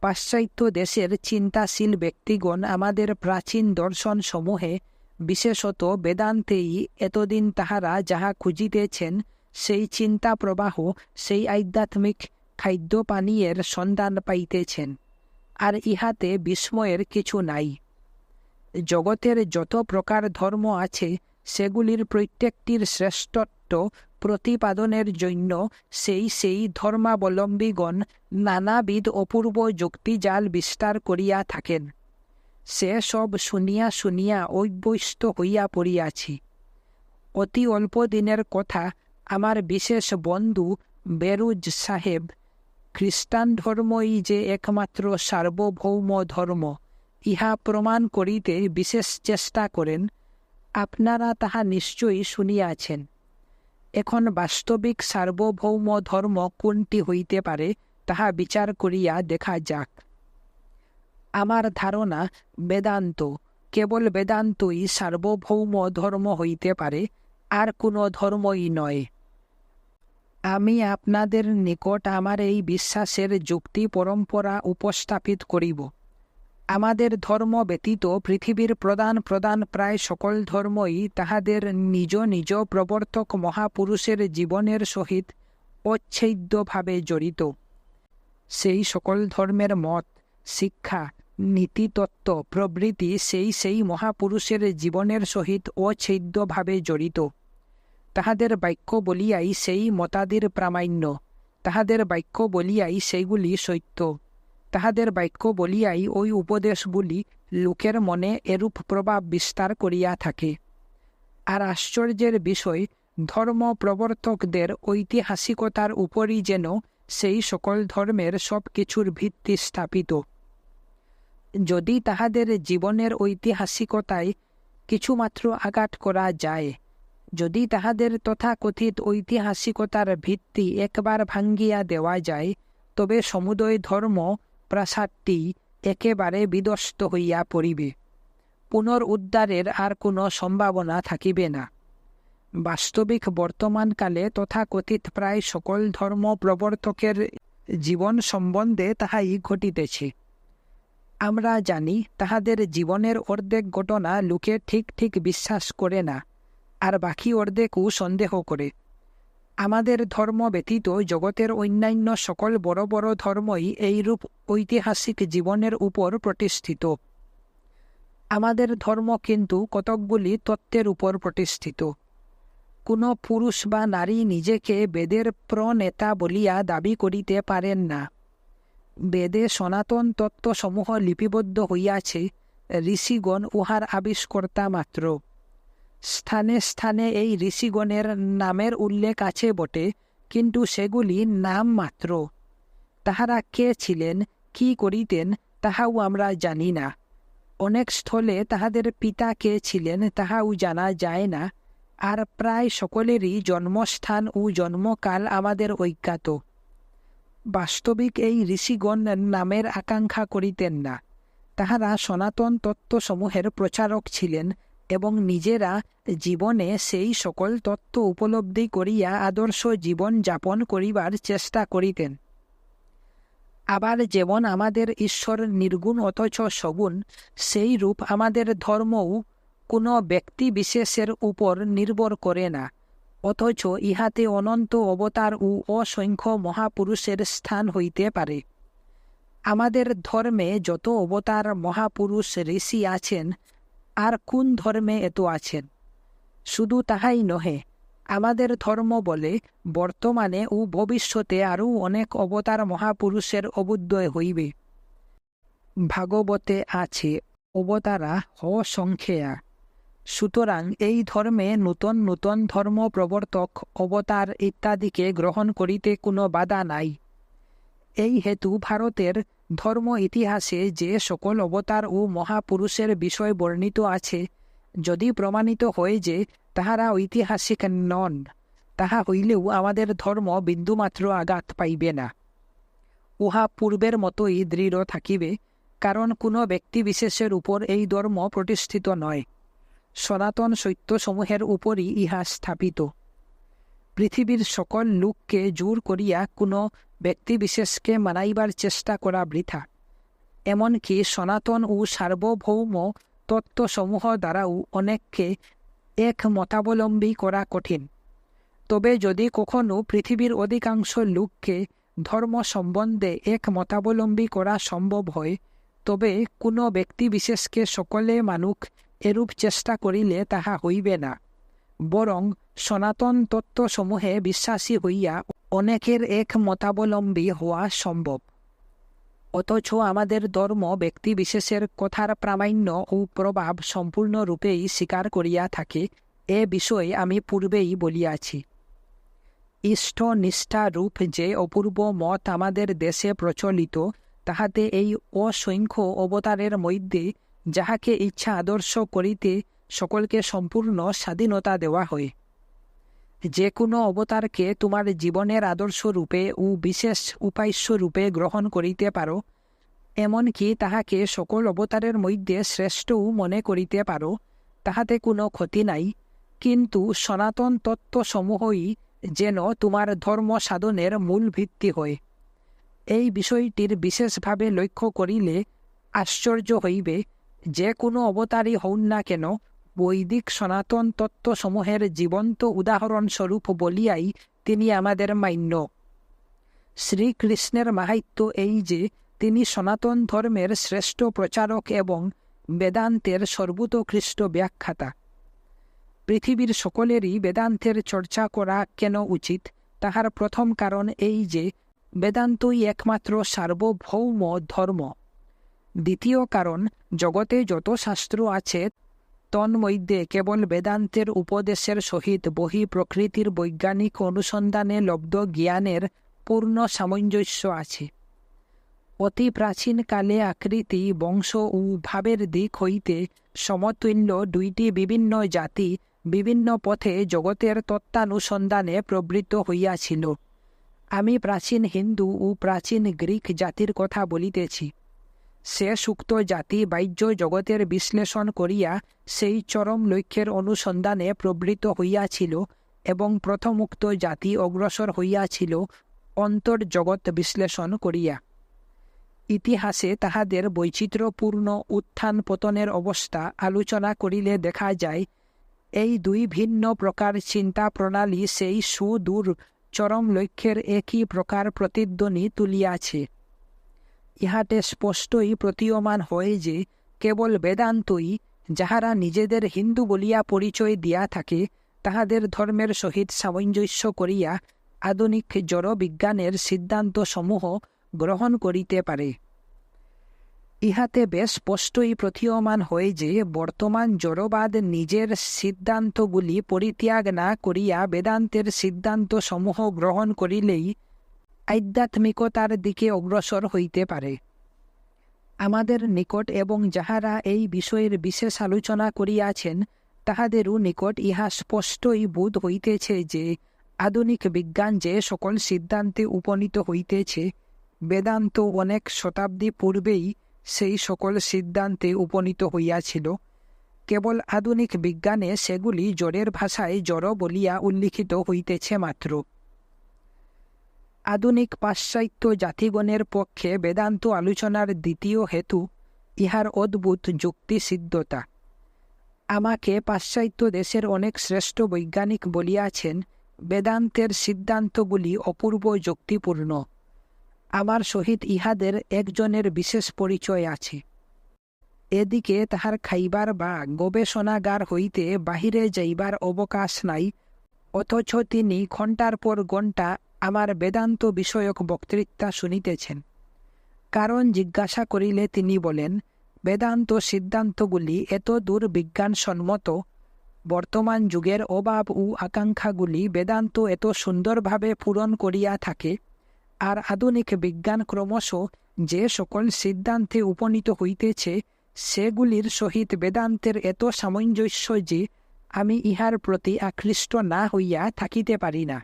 পাশ্চাত্য দেশের চিন্তাশীল ব্যক্তিগণ আমাদের প্রাচীন দর্শনসমূহে, বিশেষত বেদান্তেই এতদিন তাহারা যাহা খুঁজিতেছেন, সেই চিন্তা প্রবাহ, সেই আধ্যাত্মিক খাদ্য পানীয়ের সন্ধান পাইতেছেন। আর ইহাতে বিস্ময়ের কিছু নাই। জগতের যত প্রকার ধর্ম আছে, সেগুলির প্রত্যেকটির শ্রেষ্ঠত্ব প্রতিপাদনের জন্য সেই ধর্মাবলম্বীগণ নানাবিধ অপূর্ব যুক্তিজাল বিস্তার করিয়া থাকেন। সে সব শুনিয়া শুনিয়া অভ্যস্ত হইয়া পড়িয়াছি। অতি অল্প দিনের কথা, আমার বিশেষ বন্ধু বেরুজ সাহেব খ্রিস্টান ধর্মই যে একমাত্র সার্বভৌম ধর্ম, ইহা প্রমাণ করিতে বিশেষ চেষ্টা করেন। আপনারা তাহা নিশ্চয়ই শুনিয়াছেন। এখন বাস্তবিক সার্বভৌম ধর্ম কোনটি হইতে পারে, তাহা বিচার করিয়া দেখা যাক। আমার ধারণা বেদান্ত, কেবল বেদান্তই সার্বভৌম ধর্ম হইতে পারে, আর কোনো ধর্মই নয়। আমি আপনাদের নিকট আমার এই বিশ্বাসের যুক্তি পরম্পরা উপস্থাপিত করিব। আমাদের ধর্ম ব্যতীত পৃথিবীর প্রধান প্রায় সকল ধর্মই তাহাদের নিজ নিজ প্রবর্তক মহাপুরুষের জীবনের সহিত অচ্ছেদ্যভাবে জড়িত। সেই সকল ধর্মের মত, শিক্ষা, নীতিতত্ত্ব প্রভৃতি সেই মহাপুরুষের জীবনের সহিত অচ্ছেদ্যভাবে জড়িত। তাহাদের বাক্য বলিয়াই সেই মতাদির প্রামাণ্য, তাহাদের বাক্য বলিয়াই সেইগুলি সত্য, তাহাদের বাক্য বলিয়াই ওই উপদেশগুলি লোকের মনে এরূপ প্রভাব বিস্তার করিয়া থাকে। আর আশ্চর্যের বিষয়, ধর্ম প্রবর্তকদের ঐতিহাসিকতার উপরই যেন সেই সকল ধর্মের সব কিছুর ভিত্তি স্থাপিত। যদি তাহাদের জীবনের ঐতিহাসিকতায় কিছুমাত্র আঘাত করা যায়, যদি তাহাদের তথাকথিত ঐতিহাসিকতার ভিত্তি একবার ভাঙ্গিয়া দেওয়া যায়, তবে সমুদয় ধর্ম প্রাসাদটি একেবারে বিধ্বস্ত হইয়া পড়িবে। পুনরুদ্ধারের আর কোনো সম্ভাবনা থাকিবে না। বাস্তবিক বর্তমানকালে তথাকথিত প্রায় সকল ধর্ম প্রবর্তকের জীবন সম্বন্ধে তাহাই ঘটিতেছে। আমরা জানি তাহাদের জীবনের অর্ধেক ঘটনা লোকে ঠিক বিশ্বাস করে না, আর বাকি অর্ধেকও সন্দেহ করে। আমাদের ধর্ম ব্যতীত জগতের অন্যান্য সকল বড় বড় ধর্মই এইরূপ ঐতিহাসিক জীবনের উপর প্রতিষ্ঠিত। আমাদের ধর্ম কিন্তু কতকগুলি তত্ত্বের উপর প্রতিষ্ঠিত। কোনো পুরুষ বা নারী নিজেকে বেদের প্রনেতা বলিয়া দাবি করিতে পারেন না। বেদে সনাতন তত্ত্বসমূহ লিপিবদ্ধ হইয়াছে, ঋষিগণ উহার আবিষ্কর্তা মাত্র। স্থানে স্থানে এই ঋষিগণের নামের উল্লেখ আছে বটে, কিন্তু সেগুলি নাম মাত্র। তাহারা কে ছিলেন, কি করিতেন, তাহাও আমরা জানি না। অনেক স্থলে তাহাদের পিতা কে ছিলেন তাহাও জানা যায় না, আর প্রায় সকলেরই জন্মস্থান ও জন্মকাল আমাদের অজ্ঞাত। বাস্তবিক এই ঋষিগণ নামের আকাঙ্ক্ষা করিতেন না। তাহারা সনাতন তত্ত্বসমূহের প্রচারক ছিলেন এবং নিজেরা জীবনে সেই সকল তত্ত্ব উপলব্ধি করিয়া আদর্শ জীবন যাপন করিবার চেষ্টা করিতেন। আবার যেমন আমাদের ঈশ্বর নির্গুণ অথচ সগুণ, সেই রূপ আমাদের ধর্মও কোনো ব্যক্তি বিশেষের উপর নির্ভর করে না, অথচ ইহাতে অনন্ত অবতার ও অসংখ্য মহাপুরুষের স্থান হইতে পারে। আমাদের ধর্মে যত অবতার মহাপুরুষ ঋষি আছেন, আর কোন ধর্মে এত আছেন? শুধু তাহাই নহে, আমাদের ধর্ম বলে বর্তমানে ও ভবিষ্যতে আরও অনেক অবতার মহাপুরুষের অবুদ্ধয় হইবে। ভাগবতে আছে, অবতারা অসংখ্যা। সুতরাং এই ধর্মে নূতন নূতন ধর্ম প্রবর্তক, অবতার ইত্যাদিকে গ্রহণ করিতে কোনো বাধা নাই। এই হেতু ভারতের ধর্ম ইতিহাসে যে সকল অবতার ও মহাপুরুষের বিষয় বর্ণিত আছে, যদি প্রমাণিত হয় যে তাহারা ঐতিহাসিক নন, তাহা হইলেও আমাদের ধর্ম বিন্দুমাত্র আঘাত পাইবে না। উহা পূর্বের মতোই দৃঢ় থাকিবে, কারণ কোনো ব্যক্তিবিশেষের উপর এই ধর্ম প্রতিষ্ঠিত নয়। সনাতন সত্যসমূহের উপরই ইহা স্থাপিত। পৃথিবীর সকল লোককে জোর করিয়া কোনো ব্যক্তিবিশেষকে মানাইবার চেষ্টা করা বৃথা। এমনকি সনাতন ও সার্বভৌম তত্ত্বসমূহ দ্বারাও অনেককে এক মতাবলম্বী করা কঠিন। তবে যদি কখনো পৃথিবীর অধিকাংশ লোককে ধর্ম সম্বন্ধে এক মতাবলম্বী করা সম্ভব হয়, তবে কোনো ব্যক্তিবিশেষকে সকলে মানুক এরূপ চেষ্টা করিলে তাহা হইবে না, বরং সনাতন তত্ত্বসমূহে বিশ্বাসী হইয়া অনেকের এক মতাবলম্বী হওয়া সম্ভব। অথচ আমাদের ধর্ম ব্যক্তিবিশেষের কথার প্রামাণ্য ও প্রভাব সম্পূর্ণরূপেই স্বীকার করিয়া থাকে, এ বিষয়ে আমি পূর্বেই বলিয়াছি। ইষ্ট নিষ্ঠা রূপ যে অপূর্ব মত আমাদের দেশে প্রচলিত, তাহাতে এই অসংখ্য অবতারের মধ্যে যাহাকে ইচ্ছা আদর্শ করিতে সকলকে সম্পূর্ণ স্বাধীনতা দেওয়া হয়। যে কোনো অবতারকে তোমার জীবনের আদর্শ রূপে ও বিশেষ উপাস্য রূপে গ্রহণ করিতে পারো, এমনকি তাহাকে সকল অবতারের মধ্যে শ্রেষ্ঠও মনে করিতে পারো, তাহাতে কোনো ক্ষতি নাই। কিন্তু সনাতন তত্ত্বসমূহই যেন তোমার ধর্ম সাধনের মূল ভিত্তি হয়। এই বিষয়টির বিশেষভাবে লক্ষ্য করিলে আশ্চর্য হইবে, যে কোনো অবতারই হউন না কেন, বৈদিক সনাতন তত্ত্বসমূহের জীবন্ত উদাহরণস্বরূপ বলিয়াই তিনি আমাদের মান্য। শ্রীকৃষ্ণের মাহাত্ম্য এই যে তিনি সনাতন ধর্মের শ্রেষ্ঠ প্রচারক এবং বেদান্তের সর্বোৎকৃষ্ট ব্যাখ্যাতা। পৃথিবীর সকলেরই বেদান্তের চর্চা করা কেন উচিত, তাহার প্রথম কারণ এই যে বেদান্তই একমাত্র সার্বভৌম ধর্ম। দ্বিতীয় কারণ, জগতে যত শাস্ত্র আছে তন্মধ্যে কেবল বেদান্তের উপদেশের সহিত বহি প্রকৃতির বৈজ্ঞানিক অনুসন্ধানে লব্ধ জ্ঞানের পূর্ণ সামঞ্জস্য আছে। অতি প্রাচীনকালে আকৃতি, বংশ ও ভাবের দিক হইতে সমতুল্য দুইটি বিভিন্ন জাতি বিভিন্ন পথে জগতের তত্ত্বানুসন্ধানে প্রবৃত্ত হইয়াছিল। আমি প্রাচীন হিন্দু ও প্রাচীন গ্রিক জাতির কথা বলিতেছি। সে সুক্ত জাতি বাহ্য জগতের বিশ্লেষণ করিয়া সেই চরম লক্ষ্যের অনুসন্ধানে প্রবৃত্ত হইয়াছিল এবং প্রথমোক্ত জাতি অগ্রসর হইয়াছিল অন্তর্জগৎ বিশ্লেষণ করিয়া। ইতিহাসে তাহাদের বৈচিত্র্যপূর্ণ উত্থান পতনের অবস্থা আলোচনা করিলে দেখা যায়, এই দুই ভিন্ন প্রকার চিন্তা প্রণালী সেই সুদূর চরম লক্ষ্যের একই প্রকার প্রতিধ্বনি তুলিয়াছে। ইহাতে স্পষ্টই প্রতীয়মান হয় যে কেবল বেদান্তই, যাহারা নিজেদের হিন্দু বলিয়া পরিচয় দিয়া থাকে, তাহাদের ধর্মের সহিত সামঞ্জস্য করিয়া আধুনিক জড় বিজ্ঞানের সিদ্ধান্তসমূহ গ্রহণ করিতে পারে। ইহাতে বেশ স্পষ্টই প্রতীয়মান হয় যে বর্তমান জড়বাদ নিজের সিদ্ধান্তগুলি পরিত্যাগ না করিয়া বেদান্তের সিদ্ধান্তসমূহ গ্রহণ করিলেই আধ্যাত্মিকতার দিকে অগ্রসর হইতে পারে। আমাদের নিকট এবং যাহারা এই বিষয়ের বিশেষ আলোচনা করিয়াছেন, তাহাদেরও নিকট ইহা স্পষ্টই বোধ হইতেছে যে আধুনিক বিজ্ঞান যে সকল সিদ্ধান্তে উপনীত হইতেছে, বেদান্ত অনেক শতাব্দী পূর্বেই সেই সকল সিদ্ধান্তে উপনীত হইয়াছিল। কেবল আধুনিক বিজ্ঞানে সেগুলি জড়ের ভাষায় জড় বলিয়া উল্লিখিত হইতেছে মাত্র। আধুনিক পাশ্চাত্য জাতিগণের পক্ষে বেদান্ত আলোচনার দ্বিতীয় হেতু ইহার অদ্ভুত যুক্তিসিদ্ধতা। আমাকে পাশ্চাত্য দেশের অনেক শ্রেষ্ঠ বৈজ্ঞানিক বলিয়াছেন, বেদান্তের সিদ্ধান্তগুলি অপূর্ব যুক্তিপূর্ণ। আমার সহিত ইহাদের একজনের বিশেষ পরিচয় আছে। এদিকে তাহার খাইবার বা গবেষণাগার হইতে বাহিরে যাইবার অবকাশ নাই, অথচ তিনি ঘণ্টার পর ঘণ্টা আমার বেদান্ত বিষয়ক বক্তৃতা শুনিতেছেন। কারণ জিজ্ঞাসা করিলে তিনি বলেন, বেদান্ত সিদ্ধান্তগুলি এত দূর বিজ্ঞানসম্মত, বর্তমান যুগের অভাব ও আকাঙ্ক্ষাগুলি বেদান্ত এত সুন্দরভাবে পূরণ করিয়া থাকে, আর আধুনিক বিজ্ঞান ক্রমশ যে সকল সিদ্ধান্তে উপনীত হইতেছে, সেগুলির সহিত বেদান্তের এত সামঞ্জস্য যে আমি ইহার প্রতি আকৃষ্ট না হইয়া থাকিতে পারি না।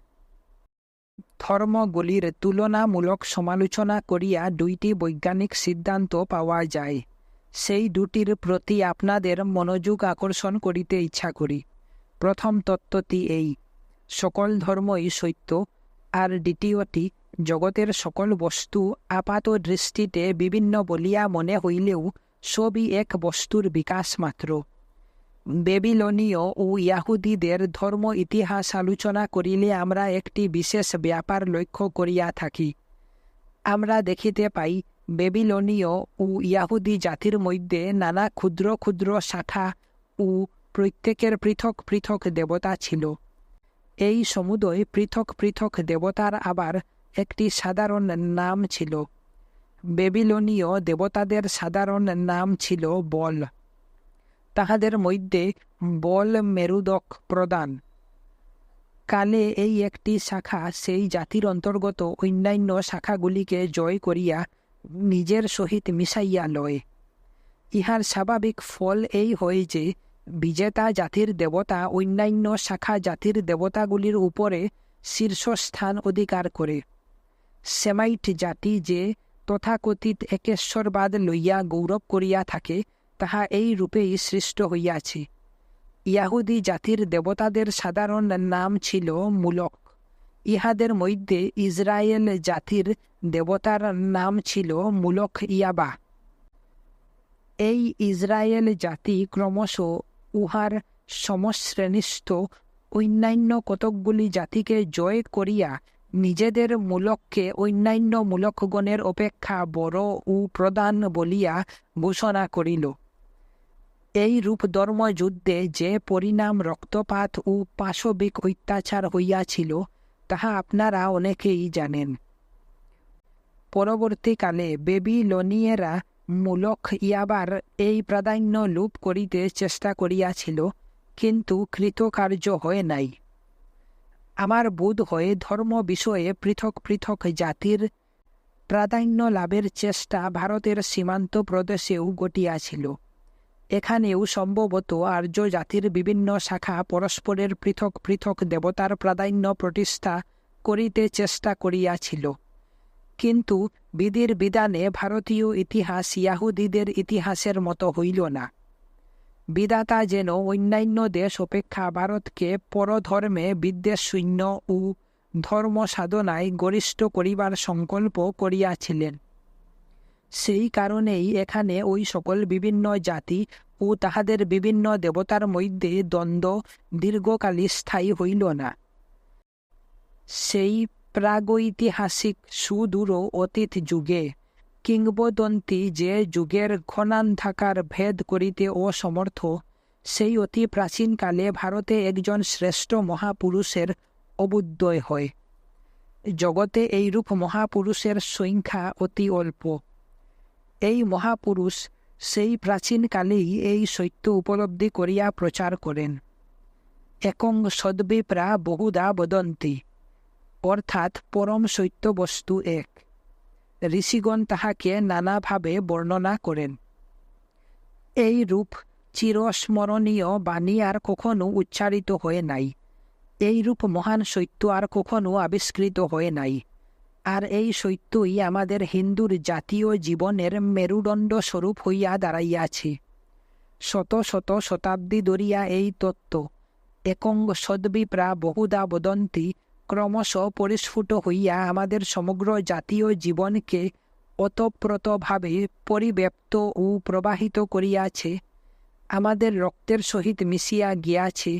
ধর্মগুলির তুলনামূলক সমালোচনা করিয়া দুইটি বৈজ্ঞানিক সিদ্ধান্ত পাওয়া যায়। সেই দুটির প্রতি আপনাদের মনোযোগ আকর্ষণ করিতে ইচ্ছা করি। প্রথম তত্ত্বটি এই, সকল ধর্মই সত্য, আর দ্বিতীয়টি, জগতের সকল বস্তু আপাত দৃষ্টিতে বিভিন্ন বলিয়া মনে হইলেও সবই এক বস্তুর বিকাশ মাত্র। বেবিলনীয় ও ইয়াহুদীদের ধর্ম ইতিহাস আলোচনা করিলে আমরা একটি বিশেষ ব্যাপার লক্ষ্য করিয়া থাকি। আমরা দেখিতে পাই, বেবিলনীয় ও ইয়াহুদী জাতির মধ্যে নানা ক্ষুদ্র ক্ষুদ্র শাখা ও প্রত্যেকের পৃথক পৃথক দেবতা ছিল। এই সমুদয় পৃথক পৃথক দেবতার আবার একটি সাধারণ নাম ছিল। বেবিলনীয় দেবতাদের সাধারণ নাম ছিল বল। তাহাদের মধ্যে বল মেরুদক প্রধান। কালে এই একটি শাখা সেই জাতির অন্তর্গত অন্যান্য শাখাগুলিকে জয় করিয়া নিজের সহিত মিশাইয়া লয়। ইহার স্বাভাবিক ফল এই হয় যে বিজেতা জাতির দেবতা অন্যান্য শাখা জাতির দেবতাগুলির উপরে শীর্ষস্থান অধিকার করে। সেমাইট জাতি যে তথাকথিত একেশ্বরবাদ লইয়া গৌরব করিয়া থাকে, তাহা এই রূপেই সৃষ্ট হইয়াছে। ইয়াহুদী জাতির দেবতাদের সাধারণ নাম ছিল মূলক। ইহাদের মধ্যে ইসরায়েল জাতির দেবতার নাম ছিল মূলক ইয়াবা। এই ইসরায়েল জাতি ক্রমশ উহার সমশ্রেণীস্থ অন্যান্য কতকগুলি জাতিকে জয় করিয়া নিজেদের মূলককে অন্যান্য মূলকগণের অপেক্ষা বড় ও প্রধান বলিয়া ঘোষণা করিল। এই রূপ ধর্মযুদ্ধে যে পরিণাম রক্তপাত ও পাশবিক অত্যাচার হইয়াছিল, তাহা আপনারা অনেকেই জানেন। পরবর্তীকালে বেবিলনীয়েরা মূলক ইয়াবার এই প্রাধান্য লোপ করিতে চেষ্টা করিয়াছিল, কিন্তু কৃতকার্য হয় নাই। আমার বোধ হয় ধর্ম বিষয়ে পৃথক পৃথক জাতির প্রাধান্য লাভের চেষ্টা ভারতের সীমান্ত প্রদেশেও ঘটিয়াছিল। এখানেও সম্ভবত আর্য জাতির বিভিন্ন শাখা পরস্পরের পৃথক পৃথক দেবতার প্রাধান্য প্রতিষ্ঠা করিতে চেষ্টা করিয়াছিল। কিন্তু বিধির বিধানে ভারতীয় ইতিহাস ইয়াহুদীদের ইতিহাসের মতো হইল না। বিধাতা যেন অন্যান্য দেশ অপেক্ষা ভারতকে পরধর্মে বিদ্বেষশূন্য ও ধর্ম সাধনায় গরিষ্ঠ করিবার সংকল্প করিয়াছিলেন। সেই কারণেই এখানে ওই সকল বিভিন্ন জাতি ও তাহাদের বিভিন্ন দেবতার মধ্যে দ্বন্দ্ব দীর্ঘকালী স্থায়ী হইল না। সেই প্রাগৈতিহাসিক সুদূর অতীত যুগে কিংবদন্তি যে যুগের ঘনান্ধাকার ভেদ করিতে অসমর্থ, সেই অতি প্রাচীনকালে ভারতে একজন শ্রেষ্ঠ মহাপুরুষের অবুদ্ধয় হয়। জগতে এইরূপ মহাপুরুষের সংখ্যা অতি অল্প। এই মহাপুরুষ সেই প্রাচীনকালেই এই সত্য উপলব্ধি করিয়া প্রচার করেন। একং সদ্বিপ্রা বহুধা বদন্তি, অর্থাৎ পরম সত্য বস্তু এক। ঋষিগণ তাহাকে নানাভাবে বর্ণনা করেন। এই রূপ চিরস্মরণীয় বাণী আর কখনো উচ্চারিত হয়ে নাই। এই রূপ মহান সত্য আর কখনো আবিষ্কৃত হয়ে নাই। আর এই সত্যই আমাদের হিন্দুর জাতীয় জীবনের মেরুদণ্ড স্বরূপ হইয়া দাঁড়াইয়াছে। শত শত শতাব্দী ধরিয়া এই তত্ত্ব একং সদ্বিপ্রা বহুধা বদন্তি ক্রমশ পরিস্ফুট হইয়া আমাদের সমগ্র জাতীয় জীবনকে ওতপ্রোতভাবে পরিব্যাপ্ত ও প্রবাহিত করিয়াছে, আমাদের রক্তের সহিত মিশিয়া গিয়াছে,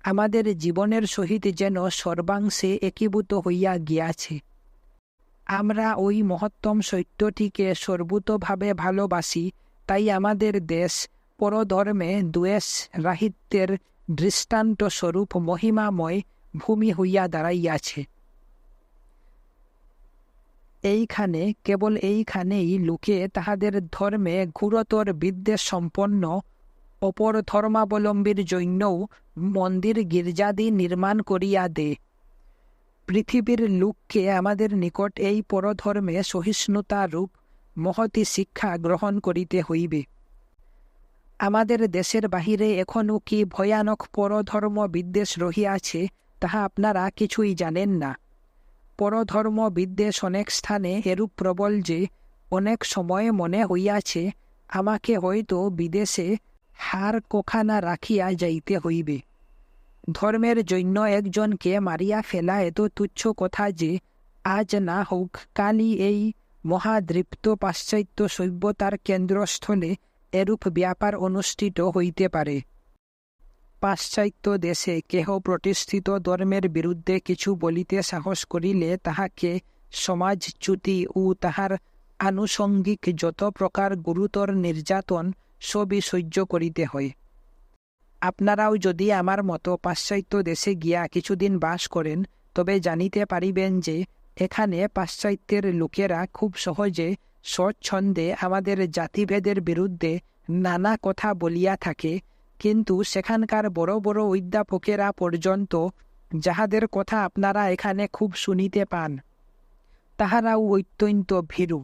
আমাদের জীবনের সহিত যেন সর্বাংশে একীভূত হইয়া গিয়াছে। আমরা ওই মহত্তম সত্যটিকে সর্বতোভাবে ভালোবাসি, তাই আমাদের দেশ পরধর্মে দ্বেষ রাহিত্যের দৃষ্টান্ত স্বরূপ মহিমাময় ভূমি হইয়া দাঁড়াইয়াছে। এইখানে, কেবল এইখানেই লোকে তাহাদের ধর্মে ঘোরতর বিদ্বেষ সম্পন্ন অপর ধর্মাবলম্বীর জন্যও মন্দির গির্জাদি নির্মাণ করিয়া দে। পৃথিবীর লোককে আমাদের নিকট এই পরধর্মে সহিষ্ণুতা রূপ মহতী শিক্ষা গ্রহণ করিতে হইবে। আমাদের দেশের বাহিরে এখনও কি ভয়ানক পরধর্ম বিদ্বেষ রহিয়াছে, তাহা আপনারা কিছুই জানেন না। পরধর্ম বিদ্বেষ অনেক স্থানে এরূপ প্রবল যে অনেক সময়ে মনে হইয়াছে আমাকে হয়তো বিদেশে হার কোখানা রাখিয়া যাইতে হইবে। ধর্মের জন্য একজনকে মারিয়া ফেলা এত তুচ্ছ কথা যে আজ না হোক কালই এই মহাদৃপ্ত পাশ্চাত্য সভ্যতার কেন্দ্রস্থলে এরূপ ব্যাপার অনুষ্ঠিত হইতে পারে। পাশ্চাত্য দেশে কেহ প্রতিষ্ঠিত ধর্মের বিরুদ্ধে কিছু বলিতে সাহস করিলে তাহাকে সমাজচ্যুতি ও তাহার আনুষঙ্গিক যত প্রকার গুরুতর নির্যাতন সবই সহ্য করিতে হয়। আপনারাও যদি আমার মতো পাশ্চাত্য দেশে গিয়া কিছুদিন বাস করেন, তবে জানিতে পারিবেন যে এখানে পাশ্চাত্যের লোকেরা খুব সহজে স্বচ্ছন্দে আমাদের জাতিভেদের বিরুদ্ধে নানা কথা বলিয়া থাকে, কিন্তু সেখানকার বড় বড় অধ্যাপকেরা পর্যন্ত যাহাদের কথা আপনারা এখানে খুব শুনিতে পান, তাহারাও অত্যন্ত ভীরু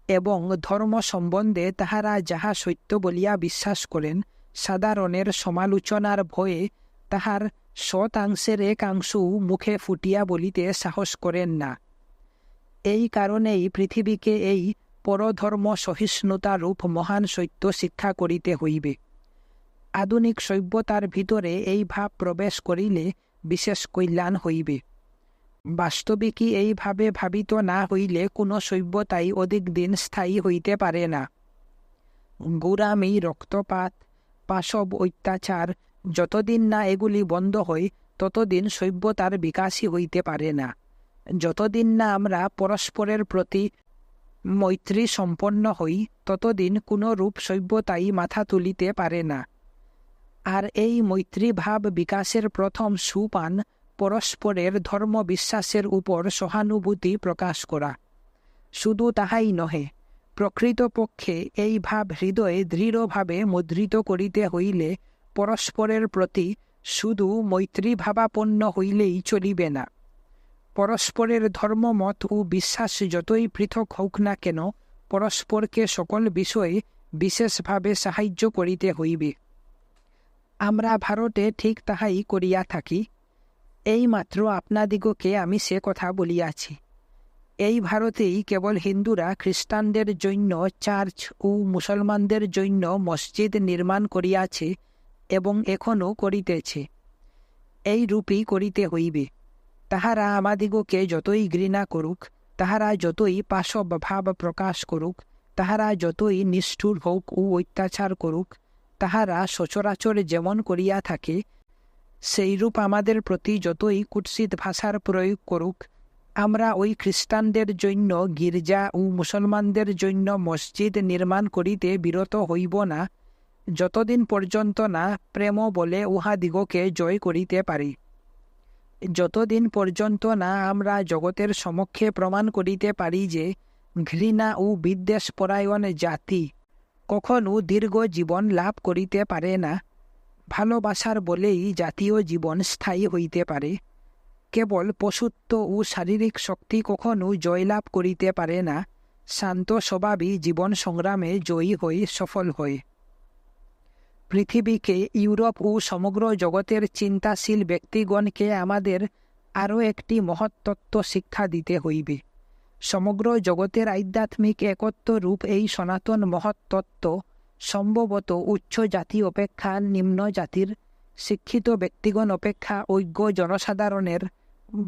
এবং ধর্ম সম্বন্ধে তাহারা যাহা সত্য বলিয়া বিশ্বাস করেন, সাধারণের সমালোচনার ভয়ে তাহার শতাংশের একাংশও মুখে ফুটিয়া বলিতে সাহস করেন না। এই কারণেই পৃথিবীকে এই পরধর্ম সহিষ্ণুতা রূপ মহান সত্য শিক্ষা করিতে হইবে। আধুনিক সভ্যতার ভিতরে এই ভাব প্রবেশ করিলে বিশেষ কল্যাণ হইবে। বাস্তবিকই এইভাবে ভাবিত না হইলে কোনো সভ্যতাই অধিক দিন স্থায়ী হইতে পারে না। গোঁড়ামি, রক্তপাত, পাশব অত্যাচার যতদিন না এগুলি বন্ধ হয়, ততদিন সভ্যতার বিকাশই হইতে পারে না। যতদিন না আমরা পরস্পরের প্রতি মৈত্রী সম্পন্ন হই, ততদিন কোনো রূপ সভ্যতাই মাথা তুলিতে পারে না। আর এই মৈত্রীভাব বিকাশের প্রথম সোপান পরস্পরের ধর্ম বিশ্বাসের উপর সহানুভূতি প্রকাশ করা। শুধু তাহাই নহে, প্রকৃতপক্ষে এই ভাব হৃদয়ে দৃঢ়ভাবে মুদ্রিত করিতে হইলে পরস্পরের প্রতি শুধু মৈত্রীভাবাপন্ন হইলেই চলিবে না। পরস্পরের ধর্মমত ও বিশ্বাস যতই পৃথক হোক না কেন, পরস্পরকে সকল বিষয়ে বিশেষভাবে সাহায্য করিতে হইবে। আমরা ভারতে ঠিক তাহাই করিয়া থাকি। এইমাত্র আপনাদিগকে আমি সে কথা বলিয়াছি। এই ভারতেই কেবল হিন্দুরা খ্রিস্টানদের জন্য চার্চ ও মুসলমানদের জন্য মসজিদ নির্মাণ করিয়াছে এবং এখনও করিতেছে। এই রূপই করিতে হইবে। তাহারা আমাদিগকে যতই ঘৃণা করুক, তাহারা যতই পাশব ভাব প্রকাশ করুক, তাহারা যতই নিষ্ঠুর হোক ও অত্যাচার করুক, তাহারা সচরাচর যেমন করিয়া থাকে, সেইরূপ আমাদের প্রতি যতই কুৎসিত ভাষার প্রয়োগ করুক, আমরা ওই খ্রিস্টানদের জন্য গির্জা ও মুসলমানদের জন্য মসজিদ নির্মাণ করিতে বিরত হইব না, যতদিন পর্যন্ত না প্রেম বলে উহাদিগকে জয় করিতে পারি। যতদিন পর্যন্ত না আমরা জগতের সমক্ষে প্রমাণ করিতে পারি যে ঘৃণা ও বিদ্বেষ পরায়ণ জাতি কখনো দীর্ঘ জীবন লাভ করিতে পারে না, ভালোবাসার বলেই জাতীয় জীবন স্থায়ী হইতে পারে, কেবল পশুত্ব ও শারীরিক শক্তি কখনো জয়লাভ করিতে পারে না, শান্ত স্বভাবই জীবন সংগ্রামে জয়ী হয়ে সফল হয়। পৃথিবীকে, ইউরোপ ও সমগ্র জগতের চিন্তাশীল ব্যক্তিগণকে আমাদের আরও একটি মহত্তত্ত্ব শিক্ষা দিতে হইবে। সমগ্র জগতের আধ্যাত্মিক একত্ব রূপ এই সনাতন মহত্তত্ত্ব সম্ভবত উচ্চ জাতি অপেক্ষা নিম্ন জাতির, শিক্ষিত ব্যক্তিগণ অপেক্ষা অজ্ঞ জনসাধারণের,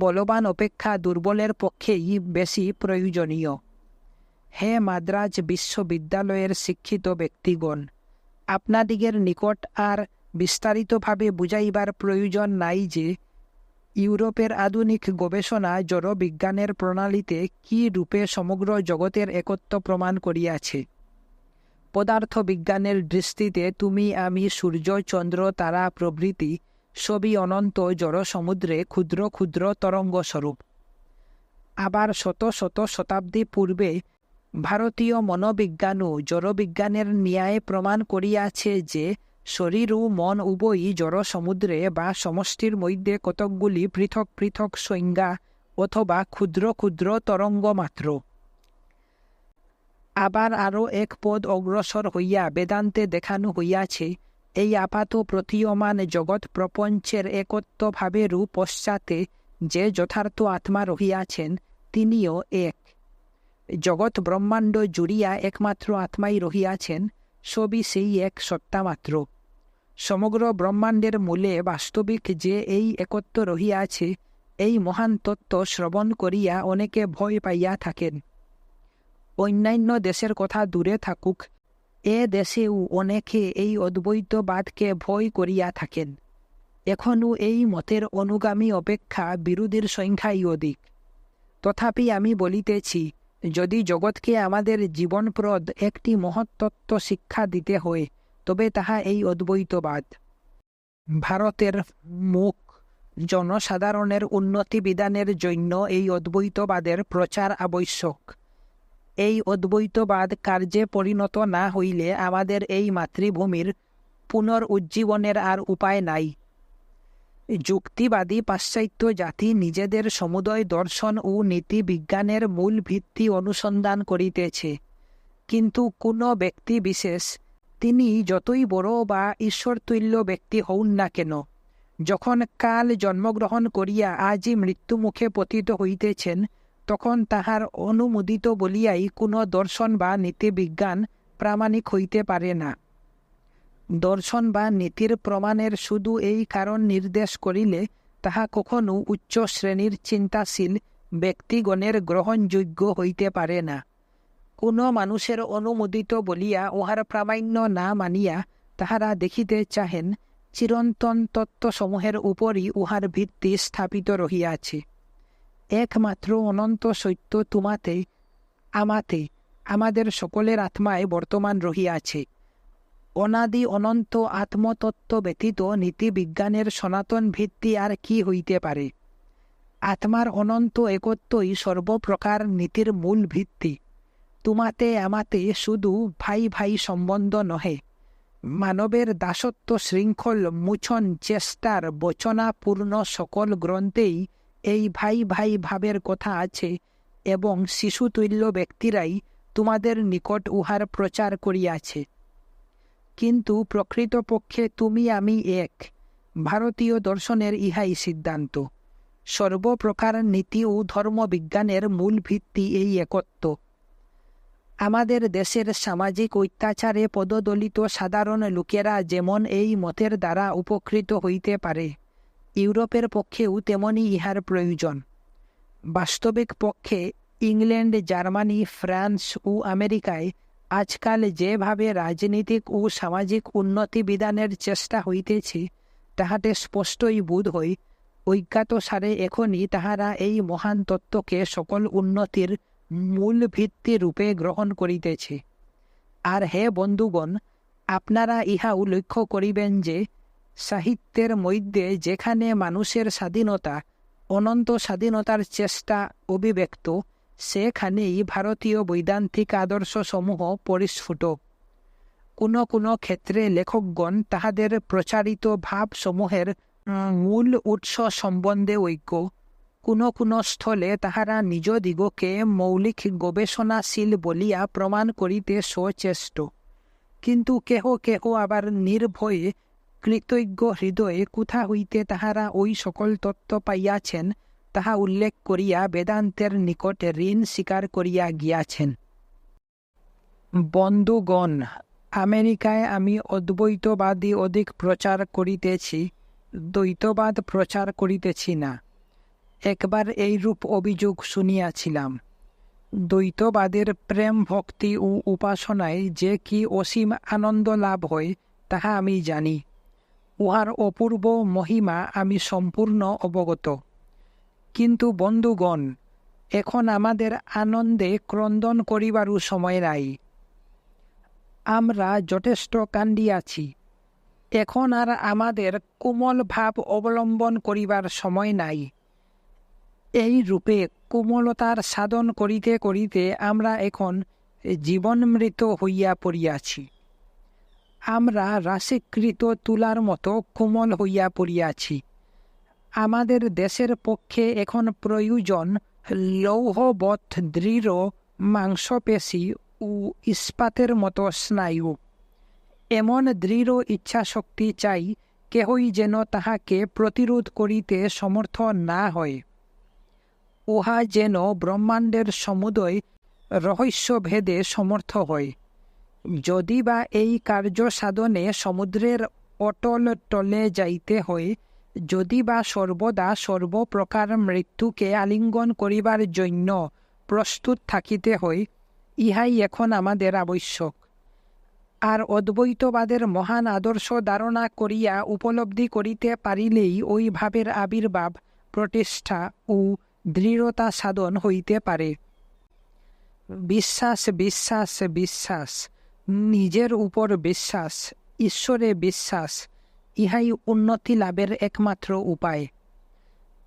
বলবান অপেক্ষা দুর্বলের পক্ষেই বেশি প্রয়োজনীয়। হে মাদ্রাজ বিশ্ববিদ্যালয়ের শিক্ষিত ব্যক্তিগণ, আপনাদিগের নিকট আর বিস্তারিতভাবে বুঝাইবার প্রয়োজন নাই যে ইউরোপের আধুনিক গবেষণা জড়বিজ্ঞানের প্রণালীতে কি রূপে সমগ্র জগতের একত্ব প্রমাণ করিয়াছে। পদার্থবিজ্ঞানের দৃষ্টিতে তুমি আমি সূর্য চন্দ্র তারা প্রভৃতি সবই অনন্ত জড় সমুদ্রে ক্ষুদ্র ক্ষুদ্র তরঙ্গস্বরূপ। আবার শত শত শতাব্দী পূর্বে ভারতীয় মনোবিজ্ঞানও জড়বিজ্ঞানের ন্যায় প্রমাণ করিয়াছে যে শরীর ও মন উভয়ই জড় সমুদ্রে বা সমষ্টির মধ্যে কতকগুলি পৃথক পৃথক সংজ্ঞা অথবা ক্ষুদ্র ক্ষুদ্র তরঙ্গ মাত্র। আবার আরও এক পদ অগ্রসর হইয়া বেদান্তে দেখানো হইয়াছে, এই আপাত প্রতীয়মান জগৎ প্রপঞ্চের একত্বভাবেরও পশ্চাতে যে যথার্থ আত্মা রহিয়াছেন, তিনিও এক। জগৎ ব্রহ্মাণ্ড জুড়িয়া একমাত্র আত্মাই রহিয়াছেন, সবই সেই এক সত্তামাত্র। সমগ্র ব্রহ্মাণ্ডের মূলে বাস্তবিক যে এই একত্ব রহিয়াছে, এই মহান তত্ত্ব শ্রবণ করিয়া অনেকে ভয় পাইয়া থাকেন। অন্যান্য দেশের কথা দূরে থাকুক, এ দেশেও অনেকে এই অদ্বৈতবাদকে ভয় করিয়া থাকেন। এখনও এই মতের অনুগামী অপেক্ষা বিরোধীর সংখ্যাই অধিক। তথাপি আমি বলিতেছি, যদি জগৎকে আমাদের জীবনপ্রদ একটি মহত্তত্ত্ব শিক্ষা দিতে হয়, তবে তাহা এই অদ্বৈতবাদ। ভারতের মুখ জনসাধারণের উন্নতি বিধানের জন্য এই অদ্বৈতবাদের প্রচার আবশ্যক। এই অদ্বৈতবাদ কার্যে পরিণত না হইলে আমাদের এই মাতৃভূমির পুনরুজ্জীবনের আর উপায় নাই। যুক্তিবাদী পাশ্চাত্য জাতি নিজেদের সমুদয় দর্শন ও নীতি বিজ্ঞানের মূল ভিত্তি অনুসন্ধান করিতেছে, কিন্তু কোনো ব্যক্তি বিশেষ, তিনি যতই বড় বা ঈশ্বরতুল্য ব্যক্তি হউন না কেন, যখন কাল জন্মগ্রহণ করিয়া আজই মৃত্যুমুখে পতিত হইতেছেন, তখন তাহার অনুমোদিত বলিয়াই কোনো দর্শন বা নীতিবিজ্ঞান প্রামাণিক হইতে পারে না। দর্শন বা নীতির প্রমাণের শুধু এই কারণ নির্দেশ করিলে তাহা কখনো উচ্চ শ্রেণীর চিন্তাশীল ব্যক্তিগণের গ্রহণযোগ্য হইতে পারে না। কোনো মানুষের অনুমোদিত বলিয়া উহার প্রামাণ্য না মানিয়া তাহারা দেখিতে চাহেন চিরন্তন তত্ত্বসমূহের উপরই উহার ভিত্তি স্থাপিত রহিয়াছে। একমাত্র অনন্ত সত্য তোমাতে, আমাতে, আমাদের সকলের আত্মায় বর্তমান রহিয়াছে। অনাদি অনন্ত আত্মতত্ত্ব ব্যতীত নীতিবিজ্ঞানের সনাতন ভিত্তি আর কি হইতে পারে? আত্মার অনন্ত একত্বই সর্বপ্রকার নীতির মূল ভিত্তি। তোমাতে আমাতে শুধু ভাই ভাই সম্বন্ধ নহে, মানবের দাসত্ব শৃঙ্খল মুছন চেষ্টার বচনাপূর্ণ সকল গ্রন্থেই এই ভাই ভাই ভাবের কথা আছে, এবং শিশুতুল্য ব্যক্তিরাই তোমাদের নিকট উহার প্রচার করিয়াছে। কিন্তু প্রকৃতপক্ষে তুমি আমি এক। ভারতীয় দর্শনের ইহাই সিদ্ধান্ত। সর্বপ্রকার নীতি ও ধর্মবিজ্ঞানের মূল ভিত্তি এই একত্ব। আমাদের দেশের সামাজিক অত্যাচারে পদদলিত সাধারণ লোকেরা যেমন এই মতের দ্বারা উপকৃত হইতে পারে, ইউরোপের পক্ষেও তেমনি ইহার প্রয়োজন। বাস্তবিক পক্ষে ইংল্যান্ড, জার্মানি, ফ্রান্স ও আমেরিকায় আজকাল যেভাবে রাজনীতিক ও সামাজিক উন্নতি বিধানের চেষ্টা হইতেছে, তাহাতে স্পষ্টই বোধ হয় অজ্ঞাতসারে এখনই তাহারা এই মহান তত্ত্বকে সকল উন্নতির মূল ভিত্তি রূপে গ্রহণ করিতেছে। আর হে বন্ধুগণ, আপনারা ইহাও লক্ষ্য করিবেন যে সাহিত্যের মধ্যে যেখানে মানুষের স্বাধীনতা, অনন্ত স্বাধীনতার চেষ্টা অভিব্যক্ত, সেখানেই ভারতীয় বৈদান্তিক আদর্শসমূহ পরিস্ফুট। কোনো কোনো ক্ষেত্রে লেখকগণ তাহাদের প্রচারিত ভাবসমূহের মূল উৎস সম্বন্ধে ঐক্য, কোনো কোনো স্থলে তাহারা নিজ দিগকে মৌলিক গবেষণাশীল বলিয়া প্রমাণ করিতে সচেষ্ট। কিন্তু কেহ কেহ আবার নির্ভয়ে কৃতজ্ঞ হৃদয়ে কোথা হইতে তাহারা ওই সকল তত্ত্ব পাইয়াছেন তাহা উল্লেখ করিয়া বেদান্তের নিকটে ঋণ স্বীকার করিয়া গিয়াছেন। বন্ধুগণ, আমেরিকায় আমি অদ্বৈতবাদী অধিক প্রচার করিতেছি, দ্বৈতবাদ প্রচার করিতেছি না। একবার এইরূপ অভিযোগ শুনিয়াছিলাম। দ্বৈতবাদের প্রেম ভক্তি ও উপাসনায় যে কি অসীম আনন্দ লাভ হয় তাহা আমি জানি। উহার অপূর্ব মহিমা আমি সম্পূর্ণ অবগত। কিন্তু বন্ধুগণ, এখন আমাদের আনন্দে ক্রন্দন করিবারও সময় নাই। আমরা যথেষ্ট কান্দিয়াছি, এখন আর আমাদের কোমল ভাব অবলম্বন করিবার সময় নাই। এই রূপে কোমলতার সাধন করিতে করিতে আমরা এখন জীবনমৃত হইয়া পড়িয়াছি। আমরা রাশিকৃত তুলার মতো কোমল হইয়া পড়িয়াছি। আমাদের দেশের পক্ষে এখন প্রয়োজন লৌহবৎ দৃঢ় মাংসপেশী ও ইস্পাতের মতো স্নায়ু। এমন দৃঢ় ইচ্ছাশক্তি চাই, কেহই যেন তাহাকে প্রতিরোধ করিতে সমর্থ না হয়। উহা যেন ব্রহ্মাণ্ডের সমুদয় রহস্যভেদে সমর্থ হয়। যদি বা এই কার্য সাধনে সমুদ্রের অটল তলে যাইতে হয়, যদি বা সর্বদা সর্বপ্রকার মৃত্যুকে আলিঙ্গন করিবার জন্য প্রস্তুত থাকিতে হয়, ইহাই এখন আমাদের আবশ্যক। আর অদ্বৈতবাদের মহান আদর্শ ধারণা করিয়া উপলব্ধি করিতে পারিলেই ওই ভাবের আবির্ভাব, প্রতিষ্ঠা ও দৃঢ়তা সাধন হইতে পারে। বিশ্বাস, বিশ্বাস, বিশ্বাস, নিজের উপর বিশ্বাস, ঈশ্বরে বিশ্বাস, ইহাই উন্নতি লাভের একমাত্র উপায়।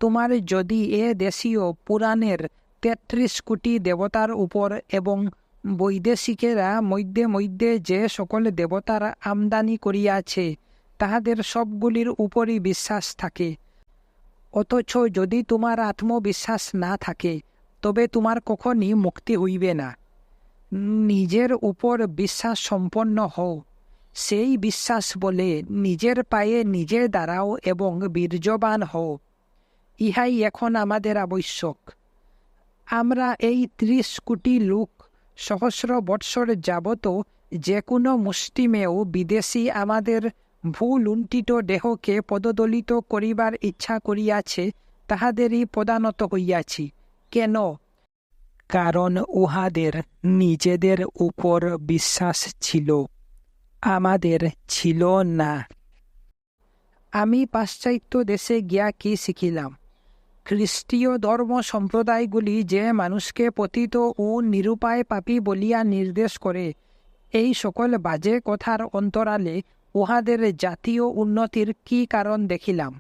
তোমার যদি এ দেশীয় পুরাণের ৩৩ কোটি দেবতার উপর এবং বৈদেশিকেরা মধ্যে মধ্যে যে সকল দেবতার আমদানি করিয়াছে তাহাদের সবগুলির উপরই বিশ্বাস থাকে, অথচ যদি তোমার আত্মবিশ্বাস না থাকে, তবে তোমার কখনই মুক্তি হইবে না। নিজের উপর বিশ্বাস সম্পন্ন হও। সেই বিশ্বাস বলে নিজের পায়ে নিজে দাঁড়াও এবং বীর্যবান হও। ইহাই এখন আমাদের আবশ্যক। আমরা এই ৩০ কোটি লোক সহস্র বৎসর যাবত যে কোনো মুষ্টিমেয় বিদেশী আমাদের ভূলুণ্ঠিত দেহকে পদদলিত করিবার ইচ্ছা করিয়াছে, তাহাদেরই পদানত হইয়াছি। কেন? কারণ উহাদের নিজেদের উপর বিশ্বাস ছিল, আমাদের ছিল না। আমি পাশ্চাত্য দেশে গিয়া কি শিখিলাম? খ্রিস্টীয় ধর্ম সম্প্রদায়গুলি যে মানুষকে পতিত ও নিরুপায় পাপী বলিয়া নির্দেশ করে, এই সকল বাজে কথার অন্তরালে উহাদের জাতীয় উন্নতির কি কারণ দেখিলাম।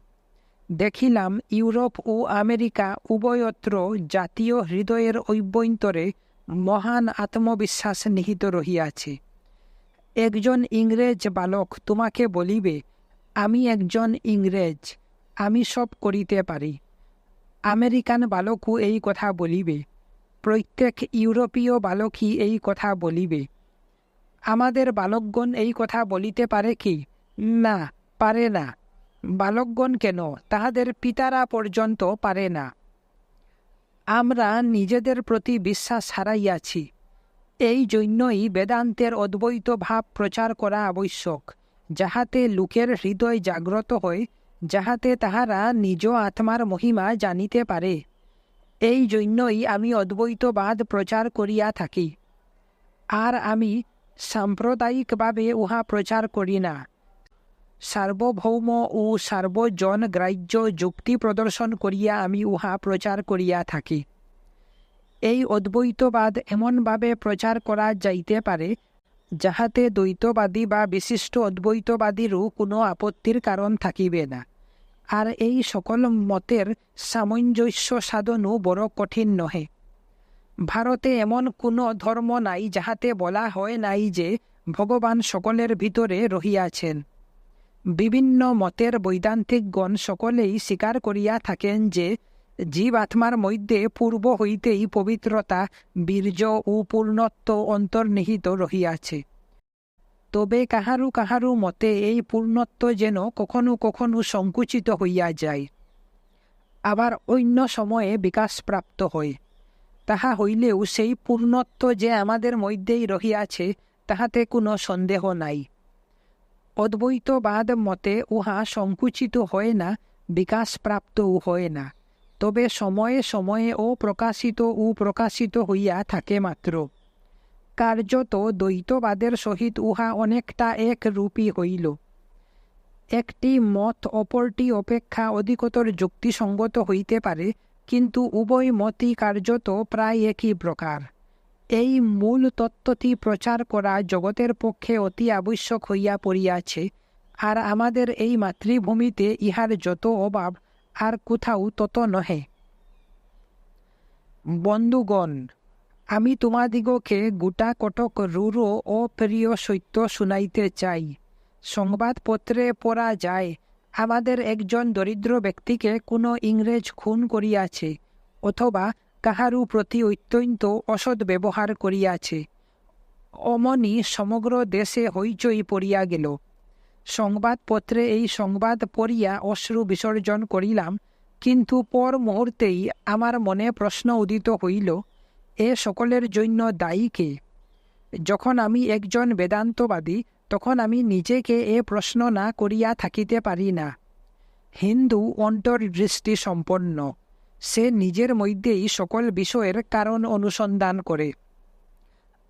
দেখিলাম ইউরোপ ও আমেরিকা উভয়ত্র জাতীয় হৃদয়ের অভ্যন্তরে মহান আত্মবিশ্বাস নিহিত রহিয়াছে। একজন ইংরেজ বালক তোমাকে বলিবে, আমি একজন ইংরেজ, আমি সব করিতে পারি। আমেরিকান বালকও এই কথা বলিবে। প্রত্যেক ইউরোপীয় বালকই এই কথা বলিবে। আমাদের বালকগণ এই কথা বলিতে পারে কি? না, পারে না। বালকগণ কেন, তাহাদের পিতারা পর্যন্ত পারে না। আমরা নিজেদের প্রতি বিশ্বাস হারাইয়াছি। এই জন্যই বেদান্তের অদ্বৈত ভাব প্রচার করা আবশ্যক, যাহাতে লোকের হৃদয় জাগ্রত হয়, যাহাতে তাহারা নিজ আত্মার মহিমা জানিতে পারে। এই জন্যই আমি অদ্বৈতবাদ প্রচার করিয়া থাকি। আর আমি সাম্প্রদায়িকভাবে উহা প্রচার করি না। সার্বভৌম ও সার্বজন গ্রাহ্য যুক্তি প্রদর্শন করিয়া আমি উহা প্রচার করিয়া থাকি। এই অদ্বৈতবাদ এমনভাবে প্রচার করা যাইতে পারে যাহাতে দ্বৈতবাদী বা বিশিষ্ট অদ্বৈতবাদীরও কোনো আপত্তির কারণ থাকিবে না। আর এই সকল মতের সামঞ্জস্য সাধনও বড় কঠিন নহে। ভারতে এমন কোনো ধর্ম নাই যাহাতে বলা হয় নাই যে ভগবান সকলের ভিতরে রহিয়াছেন। বিভিন্ন মতের বৈদান্তিকগণ সকলেই স্বীকার করিয়া থাকেন যে জীব আত্মার মধ্যে পূর্ব হইতেই পবিত্রতা, বীর্য ও পূর্ণত্ব অন্তর্নিহিত রহিয়াছে। তবে কাহারু কাহারু মতে এই পূর্ণত্ব যেন কখনো কখনো সংকুচিত হইয়া যায়, আবার অন্য সময়ে বিকাশপ্রাপ্ত হয়। তাহা হইলেও সেই পূর্ণত্ব যে আমাদের মধ্যেই রহিয়াছে তাহাতে কোনো সন্দেহ নাই। অদ্বৈতবাদ মতে উহা সংকুচিত হয় না, বিকাশপ্রাপ্তও হয় না, তবে সময়ে সময়ে অপ্রকাশিত ও প্রকাশিত হইয়া থাকে মাত্র। কার্যত দ্বৈতবাদের সহিত উহা অনেকটা একরূপী হইল। একটি মত অপরটি অপেক্ষা অধিকতর যুক্তিসঙ্গত হইতে পারে, কিন্তু উভয় মতই কার্যত প্রায় একই প্রকার। এই মূল তত্ত্বটি প্রচার করা জগতের পক্ষে অতি আবশ্যক হইয়া পড়িয়াছে, আর আমাদের এই মাতৃভূমিতে ইহার যত অভাব আর কোথাও তত নহে। বন্ধুগণ, আমি তোমাদিগকে গোটা কটক রূঢ় অপ্রিয় সত্য শুনাইতে চাই। সংবাদপত্রে পড়া যায়, আমাদের একজন দরিদ্র ব্যক্তিকে কোনো ইংরেজ খুন করিয়াছে, অথবা কাহারু প্রতি অত্যন্ত অসৎ ব্যবহার করিয়াছে। অমনি সমগ্র দেশে হইচই পড়িয়া গেল। সংবাদপত্রে এই সংবাদ পড়িয়া অশ্রু বিসর্জন করিলাম, কিন্তু পর মুহূর্তেই আমার মনে প্রশ্ন উদিত হইল, এ সকলের জন্য দায়ী কে? যখন আমি একজন বেদান্তবাদী, তখন আমি নিজেকে এ প্রশ্ন না করিয়া থাকিতে পারি না। হিন্দু অন্তর্দৃষ্টি সম্পন্ন, সে নিজের মধ্যেই সকল বিষয়ের কারণ অনুসন্ধান করে।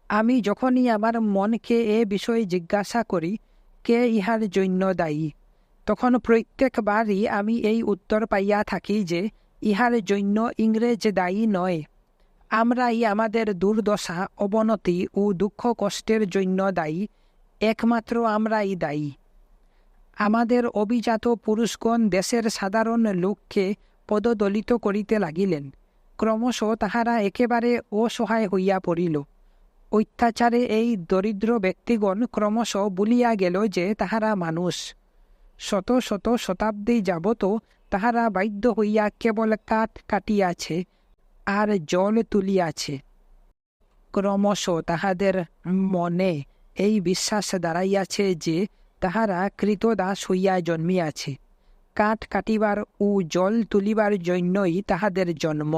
আমি যখনই আমার মনকে এ বিষয়ে জিজ্ঞাসা করি, কে ইহার জন্য দায়ী, তখন প্রত্যেকবারই আমি এই উত্তর পাইয়া থাকি যে ইহার জন্য ইংরেজ দায়ী নয়। আমরাই আমাদের দুর্দশা, অবনতি ও দুঃখ কষ্টের জন্য দায়ী, একমাত্র আমরাই দায়ী। আমাদের অভিজাত পুরুষগণ দেশের সাধারণ লোককে পদদলিত করিতে লাগিলেন। ক্রমশ তাহারা একেবারে অসহায় হইয়া পড়িল। অত্যাচারে এই দরিদ্র ব্যক্তিগণ ক্রমশ ভুলিয়া গেল যে তাহারা মানুষ। শত শত শতাব্দী যাবত তাহারা বাধ্য হইয়া কেবল কাঠ কাটিয়াছে আর জল তুলিয়াছে। ক্রমশ তাহাদের মনে এই বিশ্বাস দাঁড়াইয়াছে যে তাহারা কৃতদাস হইয়া জন্মিয়াছে। কাঠ কাটিবার ও জল তুলিবার জন্যই তাহাদের জন্ম।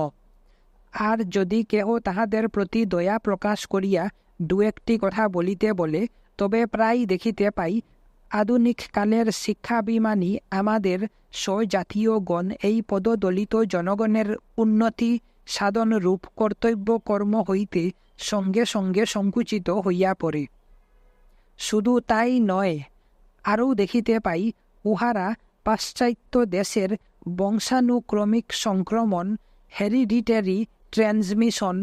আর যদি কেহ তাহাদের প্রতি দয়া প্রকাশ করিয়া দু একটি কথা বলিতে বলে, তবে প্রায় দেখিতে পাই আধুনিক কালের শিক্ষাভিমানী আমাদের স্বজাতীয়গণ এই পদদলিত জনগণের উন্নতি সাধনরূপ কর্তব্য কর্ম হইতে সঙ্গে সঙ্গে সংকুচিত হইয়া পড়ে। শুধু তাই নয়, আরও দেখিতে পাই উহারা পাশ্চাত্য দেশের বংশানুক্রমিক সংক্রমণ, হেরিডিটারি ট্রান্সমিশন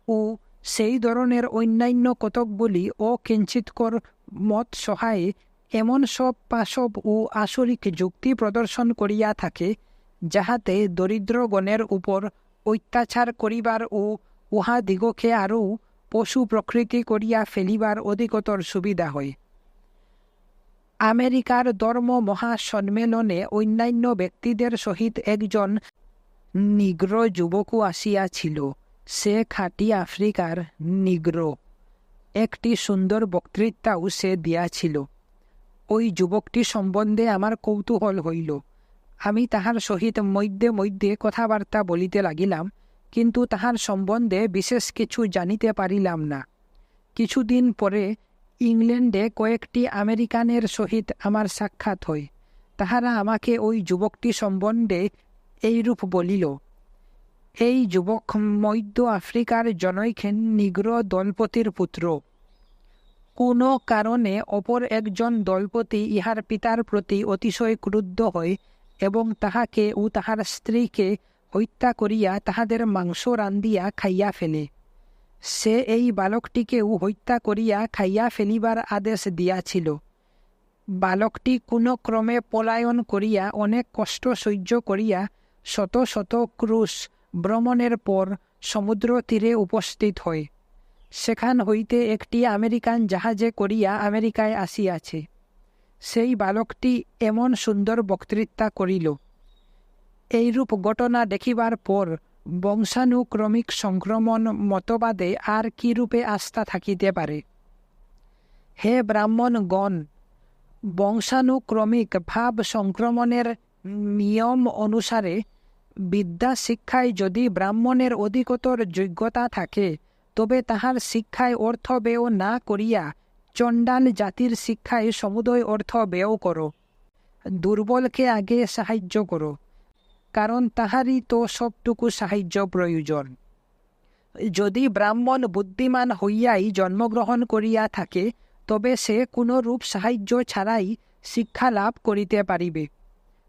ও সেই ধরনের অন্যান্য কতকগুলি অকিঞ্চিৎকর মত সহায়ে এমন সব পাশব ও আসরিক যুক্তি প্রদর্শন করিয়া থাকে, যাহাতে দরিদ্রগণের উপর অত্যাচার করিবার ও উহাদিগকে আরও পশু প্রকৃতি করিয়া ফেলিবার অধিকতর সুবিধা হয়। আমেরিকার ধর্ম মহাসম্মেলনে অন্যান্য ব্যক্তিদের সহিত একজন নিগ্র যুবকও আসিয়াছিল। সে খাঁটি আফ্রিকার নিগ্র। একটি সুন্দর বক্তৃতাও সে দিয়াছিল। ওই যুবকটি সম্বন্ধে আমার কৌতূহল হইল। আমি তাহার সহিত মধ্যে মধ্যে কথাবার্তা বলিতে লাগিলাম, কিন্তু তাহার সম্বন্ধে বিশেষ কিছু জানিতে পারিলাম না। কিছুদিন পরে ইংল্যান্ডে কয়েকটি আমেরিকানের সহিত আমার সাক্ষাৎ হয়। তাহারা আমাকে ওই যুবকটি সম্বন্ধে এইরূপ বলিল, এই যুবক মধ্য আফ্রিকার জনৈক নিগ্র দলপতির পুত্র। কোনো কারণে অপর একজন দলপতি ইহার পিতার প্রতি অতিশয় ক্রুদ্ধ হয় এবং তাহাকে ও তাহার স্ত্রীকে হত্যা করিয়া তাহাদের মাংস রান্ধিয়া খাইয়া ফেলে। সে এই বালকটিকেও হত্যা করিয়া খাইয়া ফেলিবার আদেশ দিয়াছিল। বালকটি কোনো ক্রমে পলায়ন করিয়া অনেক কষ্ট সহ্য করিয়া শত শত ক্রুশ ভ্রমণের পর সমুদ্র তীরে উপস্থিত হয়। সেখান হইতে একটি আমেরিকান জাহাজে করিয়া আমেরিকায় আসিয়াছে। সেই বালকটি এমন সুন্দর বক্তৃতা করিল। এইরূপ ঘটনা দেখিবার পর বংশানুক্রমিক সংক্রমণ মতবাদে আর কি রূপে আস্থা থাকিতে পারে? হে ব্রাহ্মণগণ, বংশানুক্রমিক ভাব সংক্রমণের নিয়ম অনুসারে বিদ্যা শিক্ষায় যদি ব্রাহ্মণের অধিকতর যোগ্যতা থাকে, তবে তাহার শিক্ষায় অর্থ ব্যয় না করিয়া চণ্ডাল জাতির শিক্ষায় সমুদয় অর্থ ব্যয় করো। দুর্বলকে আগে সাহায্য করো, কারণ তাহারই তো সবটুকু সাহায্য প্রয়োজন। যদি ব্রাহ্মণ বুদ্ধিমান হইয়াই জন্মগ্রহণ করিয়া থাকে, তবে সে কোনরূপ সাহায্য ছাড়াই শিক্ষা লাভ করিতে পারিবে।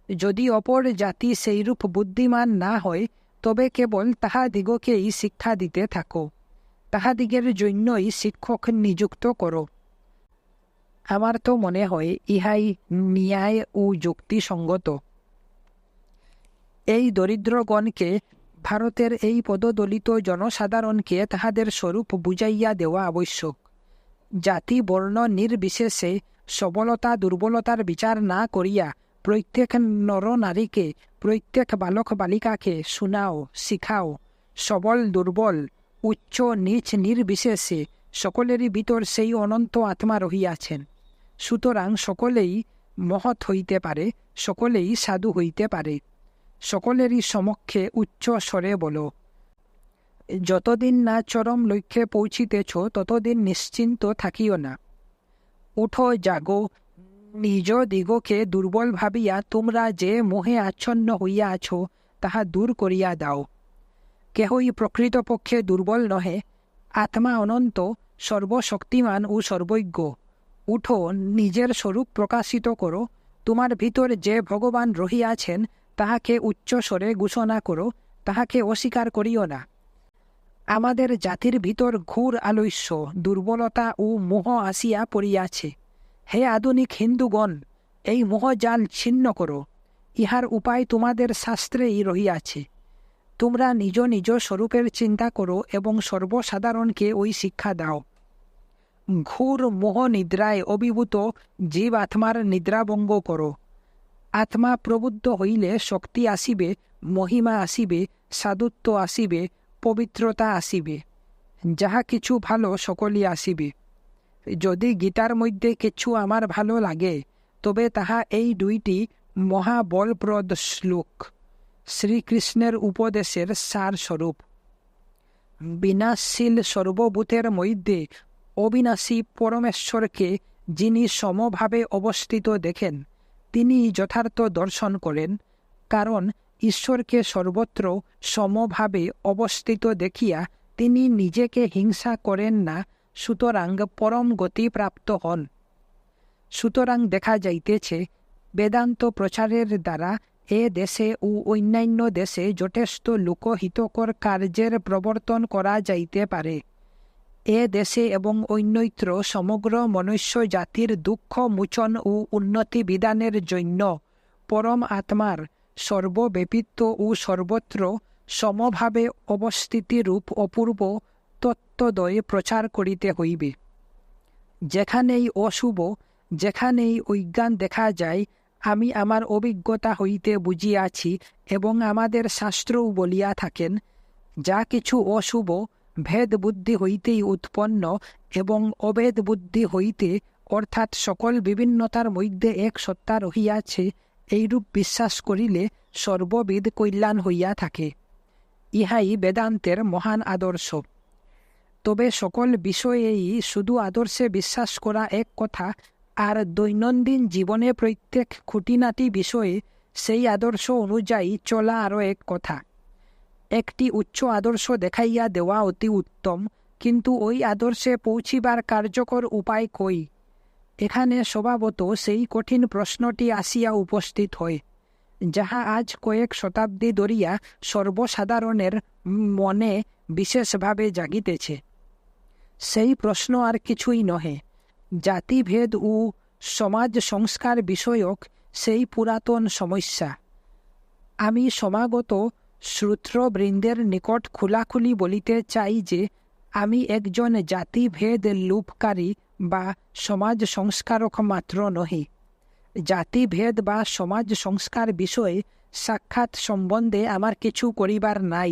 যদি অপর জাতি সেইরূপ বুদ্ধিমান না হয়, তবে কেবল তাহাদিগকেই শিক্ষা দিতে থাকো, তাহাদিগের জন্যই শিক্ষক নিযুক্ত করো। আমার তো মনে হয় ইহাই ন্যায় ও যুক্তিসঙ্গত। এই দরিদ্রগণকে, ভারতের এই পদদলিত জনসাধারণকে তাহাদের স্বরূপ বুঝাইয়া দেওয়া আবশ্যক। জাতি বর্ণ নির্বিশেষে সবলতা দুর্বলতার বিচার না করিয়া প্রত্যেক নরনারীকে, প্রত্যেক বালক বালিকাকে শুনাও, শিখাও। সবল দুর্বল, উচ্চ নীচ নির্বিশেষে সকলেরই ভিতর সেই অনন্ত আত্মা রহিয়াছেন। সুতরাং সকলেই মহৎ হইতে পারে, সকলেই সাধু হইতে পারে। সকলেরই সমক্ষে উচ্চ স্বরে বলো, যতদিন না চরম লক্ষ্যে পৌঁছিতেছ ততদিন নিশ্চিন্ত থাকিও না। উঠো, জাগো, নিজ দিগকে দুর্বল ভাবিয়া তোমরা যে মোহে আচ্ছন্ন হইয়া আছো তাহা দূর করিয়া দাও। কেহই প্রকৃতপক্ষে দুর্বল নহে, আত্মা অনন্ত, সর্বশক্তিমান ও সর্বজ্ঞ। উঠো, নিজের স্বরূপ প্রকাশিত করো। তোমার ভিতর যে ভগবান রহিয়াছেন তাহাকে উচ্চ স্বরে ঘোষণা করো, তাহাকে অস্বীকার করিও না। আমাদের জাতির ভিতর ঘোর আলস্য, দুর্বলতা ও মোহ আসিয়া পড়িয়াছে। হে আধুনিক হিন্দুগণ, এই মোহজাল ছিন্ন করো। ইহার উপায় তোমাদের শাস্ত্রেই রহিয়াছে। তোমরা নিজ নিজ স্বরূপের চিন্তা করো এবং সর্বসাধারণকে ওই শিক্ষা দাও। ঘোর মোহ নিদ্রায় অভিভূত জীব আত্মার নিদ্রাভঙ্গ করো। আত্মা প্রবুদ্ধ হইলে শক্তি আসিবে, মহিমা আসিবে, সাধুত্ব আসিবে, পবিত্রতা আসিবে, যাহা কিছু ভালো সকলই আসিবে। যদি গীতার মধ্যে কিছু আমার ভালো লাগে, তবে তাহা এই দুইটি মহাবলপ্রদ শ্লোক, শ্রীকৃষ্ণের উপদেশের সারস্বরূপ। বিনাশশীল সর্বভূতের মধ্যে অবিনাশী পরমেশ্বরকে যিনি সমভাবে অবস্থিত দেখেন, তিনি যথার্থ দর্শন করেন। কারণ ঈশ্বরকে সর্বত্র সমভাবে অবস্থিত দেখিয়া তিনি নিজেকে হিংসা করেন না, সুতরাং পরম গতি প্রাপ্ত হন। সুতরাং দেখা যাইতেছে, বেদান্ত প্রচারের দ্বারা এ দেশে ও অন্যান্য দেশে যথেষ্ট লোকহিতকর কার্যের প্রবর্তন করা যাইতে পারে। এ দেশে এবং অন্যত্র সমগ্র মনুষ্য জাতির দুঃখ মোচন ও উন্নতি বিধানের জন্য পরম আত্মার সর্বব্যাপিত্ব ও সর্বত্র সমভাবে অবস্থিতিরূপ অপূর্ব তত্ত্বদ্বয় প্রচার করিতে হইবে। যেখানেই অশুভ, যেখানেই অজ্ঞান দেখা যায়, আমি আমার অভিজ্ঞতা হইতে বুঝিয়াছি এবং আমাদের শাস্ত্রও বলিয়া থাকেন, যা কিছু অশুভ ভেদ বুদ্ধি হইতেই উৎপন্ন এবং অভেদ বুদ্ধি হইতে, অর্থাৎ সকল বিভিন্নতার মধ্যে এক সত্তা রহিয়াছে, এইরূপ বিশ্বাস করিলে সর্ববিধ কল্যাণ হইয়া থাকে। ইহাই বেদান্তের মহান আদর্শ। তবে সকল বিষয়েই শুধু আদর্শে বিশ্বাস করা এক কথা, আর দৈনন্দিন জীবনে প্রত্যেক খুঁটিনাটি বিষয়ে সেই আদর্শ অনুযায়ী চলা আরও এক কথা। একটি উচ্চ আদর্শ দেখাইয়া দেওয়া অতি উত্তম, কিন্তু ওই আদর্শে পৌঁছিবার কার্যকর উপায় কই? এখানে স্বভাবত সেই কঠিন প্রশ্নটি আসিয়া উপস্থিত হয়, যাহা আজ কয়েক শতাব্দী ধরিয়া সর্বসাধারণের মনে বিশেষভাবে জাগিতেছে। সেই প্রশ্ন আর কিছুই নহে, জাতিভেদ ও সমাজ সংস্কার বিষয়ক সেই পুরাতন সমস্যা। আমি সমাগত শ্রোতৃবৃন্দের নিকট খোলাখুলি বলিতে চাই যে আমি একজন জাতিভেদ লোপকারী বা সমাজ সংস্কারক মাত্র নহি। জাতিভেদ বা সমাজ সংস্কার বিষয়ে সাক্ষাৎ সম্বন্ধে আমার কিছু করিবার নাই।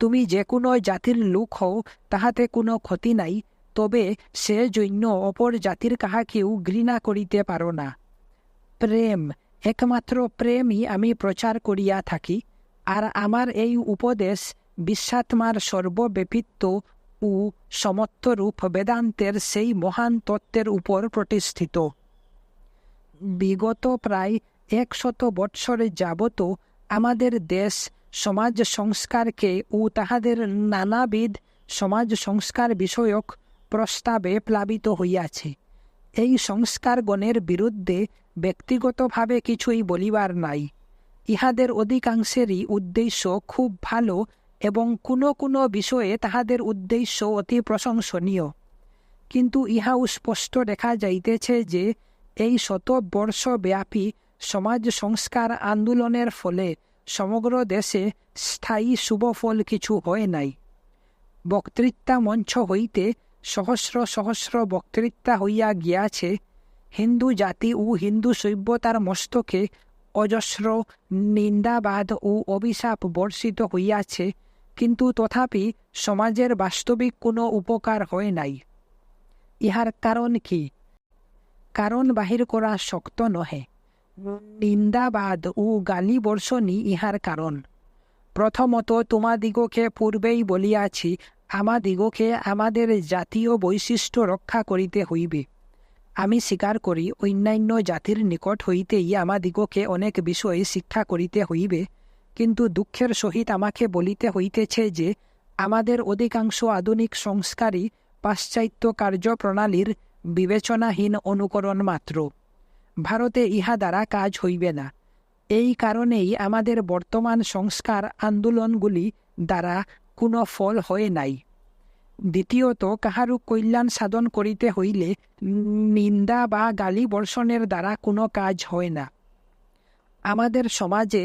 তুমি যে কোনো জাতির লোক হও, তাহাতে কোনো ক্ষতি নাই, তবে সে জন্য অপর জাতির কাহাকেও ঘৃণা করিতে পারো না। প্রেম, একমাত্র প্রেমই আমি প্রচার করিয়া থাকি, আর আমার এই উপদেশ বিশ্বাত্মার সর্বব্যাপিত্ব ও সমত্বরূপ বেদান্তের সেই মহান তত্ত্বের উপর প্রতিষ্ঠিত। বিগত প্রায় 100 বৎসরে যাবত আমাদের দেশ সমাজ সংস্কারকে ও তাহাদের নানাবিধ সমাজ সংস্কার বিষয়ক প্রস্তাবে প্লাবিত হইয়াছে। এই সংস্কারগণের বিরুদ্ধে ব্যক্তিগতভাবে কিছুই বলিবার নাই। ইহাদের অধিকাংশেরই উদ্দেশ্য খুব ভালো এবং কোনো কোনো বিষয়ে তাহাদের উদ্দেশ্য অতি প্রশংসনীয়, কিন্তু ইহাও স্পষ্ট দেখা যাইতেছে যে এই শতবর্ষব্যাপী সমাজ সংস্কার আন্দোলনের ফলে সমগ্র দেশে স্থায়ী শুভফল কিছু হয় নাই। বক্তৃতা মঞ্চ হইতে সহস্র সহস্র বক্তৃতা হইয়া গিয়াছে, হিন্দু জাতি ও হিন্দু সভ্যতার মস্তকে অজস্র নিন্দাবাদ ও অভিশাপ বর্ষিত হইয়াছে, কিন্তু তথাপি সমাজের বাস্তবিক কোনো উপকার হয় নাই। ইহার কারণ কি? কারণ বাহির করা শক্ত নহে। নিন্দাবাদ ও গালি বর্ষণই ইহার কারণ। প্রথমত, তোমাদিগকে পূর্বেই বলিয়াছি, আমাদিগকে আমাদের জাতীয় বৈশিষ্ট্য রক্ষা করিতে হইবে। আমি স্বীকার করি, অন্যান্য জাতির নিকট হইতেই আমাদিগকে অনেক বিষয়ে শিক্ষা করিতে হইবে, কিন্তু দুঃখের সহিত আমাকে বলিতে হইতেছে যে আমাদের অধিকাংশ আধুনিক সংস্কারই পাশ্চাত্য কার্যপ্রণালীর বিবেচনাহীন অনুকরণ মাত্র। ভারতে ইহা দ্বারা কাজ হইবে না। এই কারণেই আমাদের বর্তমান সংস্কার আন্দোলনগুলি দ্বারা কোনো ফল হয় নাই। দ্বিতীয়ত, কাহারও কল্যাণ সাধন করিতে হইলে নিন্দা বা গালি বর্ষণের দ্বারা কোনো কাজ হয় না। আমাদের সমাজে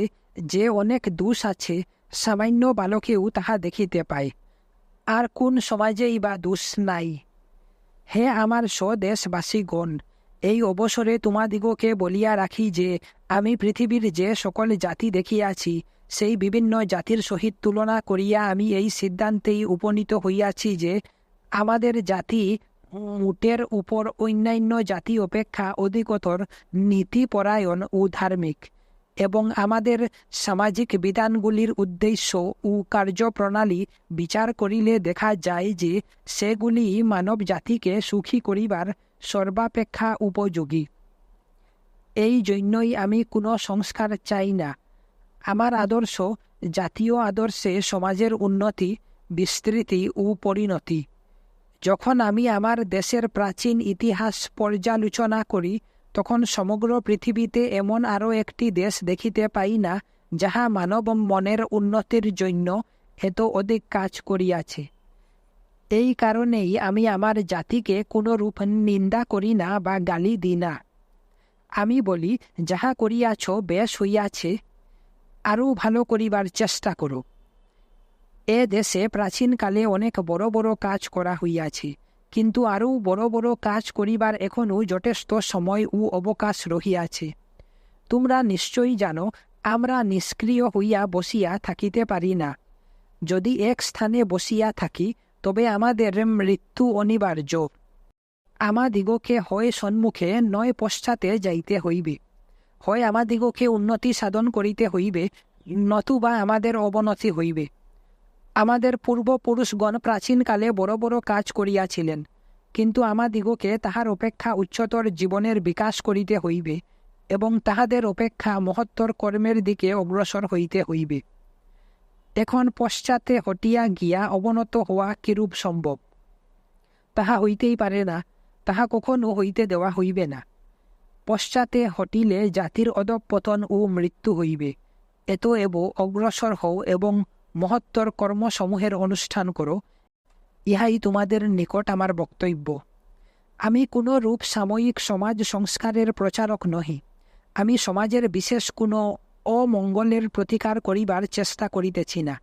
যে অনেক দোষ আছে, সামান্য বালকেও তাহা দেখিতে পায়। আর কোন সমাজেই বা দোষ নাই? হে আমার স্বদেশবাসীগণ, এই অবসরে তোমাদিগকে বলিয়া রাখি যে আমি পৃথিবীর যে সকল জাতি দেখিয়াছি, সেই বিভিন্ন জাতির সহিত তুলনা করিয়া আমি এই সিদ্ধান্তেই উপনীত হইয়াছি যে আমাদের জাতি মোটের উপর অন্যান্য জাতি অপেক্ষা অধিকতর নীতিপরায়ণ ও ধার্মিক, এবং আমাদের সামাজিক বিধানগুলির উদ্দেশ্য ও কার্যপ্রণালী বিচার করিলে দেখা যায় যে সেগুলি মানব জাতিকে সুখী করিবার সর্বাপেক্ষা উপযোগী। এই জন্যই আমি কোনো সংস্কার চাই না। আমার আদর্শ জাতীয় আদর্শে সমাজের উন্নতি, বিস্তৃতি ও পরিণতি। যখন আমি আমার দেশের প্রাচীন ইতিহাস পর্যালোচনা করি, তখন সমগ্র পৃথিবীতে এমন আরও একটি দেশ দেখিতে পাই না যাহা মানব মনের উন্নতির জন্য এত অধিক কাজ করিয়াছে। এই কারণেই আমি আমার জাতিকে কোনো রূপ নিন্দা করি না বা গালি দিই না। আমি বলি, যাহা করিয়াছ বেশ হইয়াছে, আরও ভালো করিবার চেষ্টা করো। এ দেশে প্রাচীনকালে অনেক বড় বড় কাজ করা হইয়াছে, কিন্তু আরও বড় বড় কাজ করিবার এখনও যথেষ্ট সময় ও অবকাশ রহিয়াছে। তোমরা নিশ্চয়ই জানো, আমরা নিষ্ক্রিয় হইয়া বসিয়া থাকিতে পারি না। যদি এক স্থানে বসিয়া থাকি, তবে আমাদের মৃত্যু অনিবার্য। আমাদিগকে হয় সম্মুখে নয় পশ্চাতে যাইতে হইবে। হয় আমাদিগকে উন্নতি সাধন করিতে হইবে, নতুবা আমাদের অবনতি হইবে। আমাদের পূর্বপুরুষগণ প্রাচীনকালে বড় বড় কাজ করিয়াছিলেন, কিন্তু আমাদিগকে তাহার অপেক্ষা উচ্চতর জীবনের বিকাশ করিতে হইবে এবং তাহাদের অপেক্ষা মহত্তর কর্মের দিকে অগ্রসর হইতে হইবে। এখন পশ্চাতে হটিয়া গিয়া অবনত হওয়া কিরূপ সম্ভব? তাহা হইতেই পারে না, তাহা কখনো হইতে দেওয়া হইবে না। পশ্চাতে হটিলে জাতির অধঃপতন ও মৃত্যু হইবে। এতএব অগ্রসর হও এবং মহত্তর কর্মসমূহের অনুষ্ঠান করো। ইহাই তোমাদের নিকট আমার বক্তব্য। আমি কোনো রূপ সাময়িক সমাজ সংস্কারের প্রচারক নহি। আমি সমাজের বিশেষ কোনো অমঙ্গলের প্রতিকার করিবার চেষ্টা করিতেছি না।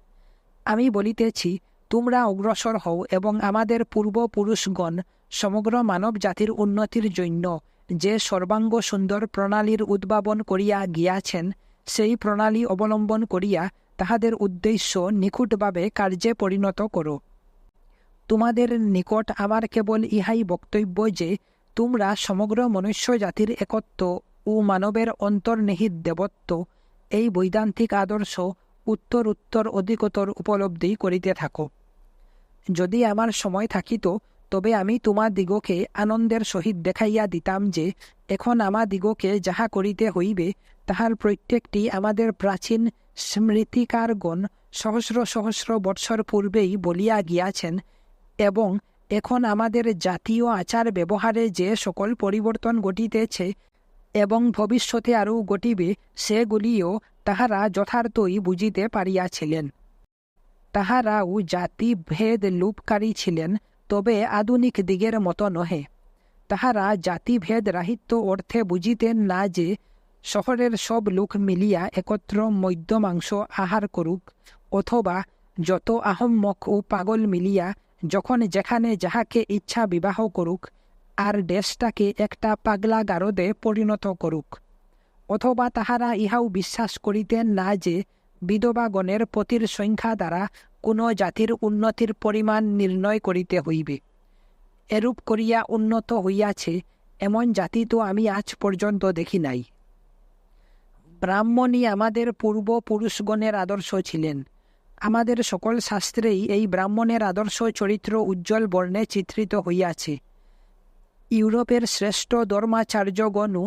আমি বলিতেছি, তোমরা অগ্রসর হও এবং আমাদের পূর্বপুরুষগণ সমগ্র মানব জাতির উন্নতির জন্য যে সর্বাঙ্গ সুন্দর প্রণালীর উদ্ভাবন করিয়া গিয়াছেন, সেই প্রণালী অবলম্বন করিয়া তাহাদের উদ্দেশ্য নিখুঁতভাবে কার্যে পরিণত করো। তোমাদের নিকট আমার কেবল ইহাই বক্তব্য যে, তোমরা সমগ্র মনুষ্য জাতির একত্ব ও মানবের অন্তর্নিহিত দেবত্ব, এই বৈদান্তিক আদর্শ উত্তর অধিকতর উপলব্ধি করিতে থাকো। যদি আমার সময় থাকিত, তবে আমি তোমাদিগকে আনন্দের সহিত দেখাইয়া দিতাম যে, এখন আমাদিগকে যাহা করিতে হইবে, তাহার প্রত্যেকটি আমাদের প্রাচীন স্মৃতিকারগণ সহস্র সহস্র বৎসর পূর্বেই বলিয়া গিয়াছেন, এবং এখন আমাদের জাতীয় আচার ব্যবহারে যে সকল পরিবর্তন ঘটিতেছে এবং ভবিষ্যতে আরও ঘটিবে, সেগুলিও তাহারা যথার্থই বুঝিতে পারিয়াছিলেন। তাহারাও জাতিভেদ লোপকারী ছিলেন, তবে আধুনিক দিগের মতো নহে। তাহারা জাতিভেদ রাহিত্য অর্থে বুঝিতেন না যে, শহরের সব লোক মিলিয়া একত্র মদ্যমাংস আহার করুক, অথবা যত আহম্মক ও পাগল মিলিয়া যখন যেখানে যাহাকে ইচ্ছা বিবাহ করুক, আর দেশটাকে একটা পাগলা গারদে পরিণত করুক। অথবা তাহারা ইহাও বিশ্বাস করিতেন না যে, বিধবাগণের পতির সংখ্যা দ্বারা কোনো জাতির উন্নতির পরিমাণ নির্ণয় করিতে হইবে। এরূপ করিয়া উন্নত হইয়াছে এমন জাতি তো আমি আজ পর্যন্ত দেখি নাই। ব্রাহ্মণই আমাদের পূর্বপুরুষগণের আদর্শ ছিলেন। আমাদের সকল শাস্ত্রেই এই ব্রাহ্মণের আদর্শ চরিত্র উজ্জ্বল বর্ণে চিত্রিত হইয়াছে। ইউরোপের শ্রেষ্ঠ ধর্মাচার্যগণও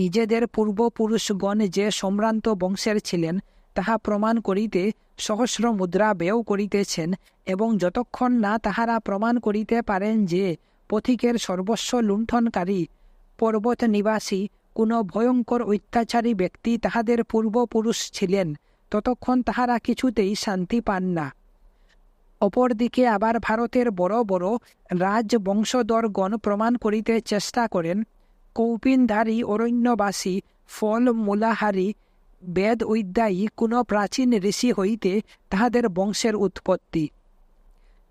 নিজেদের পূর্বপুরুষগণ যে সম্ভ্রান্ত বংশের ছিলেন, তাহা প্রমাণ করিতে সহস্র মুদ্রা ব্যয় করিতেছেন, এবং যতক্ষণ না তাহারা প্রমাণ করিতে পারেন যে পথিকের সর্বস্ব লুণ্ঠনকারী পর্বত নিবাসী কোনো ভয়ঙ্কর অত্যাচারী ব্যক্তি তাহাদের পূর্বপুরুষ ছিলেন, ততক্ষণ তাহারা কিছুতেই শান্তি পান না। অপরদিকে আবার ভারতের বড় বড় রাজবংশধরগণ প্রমাণ করিতে চেষ্টা করেন, কৌপিনধারী অরণ্যবাসী ফল মূলাহারী বেদ অধ্যায়ী কোনো প্রাচীন ঋষি হইতে তাহাদের বংশের উৎপত্তি।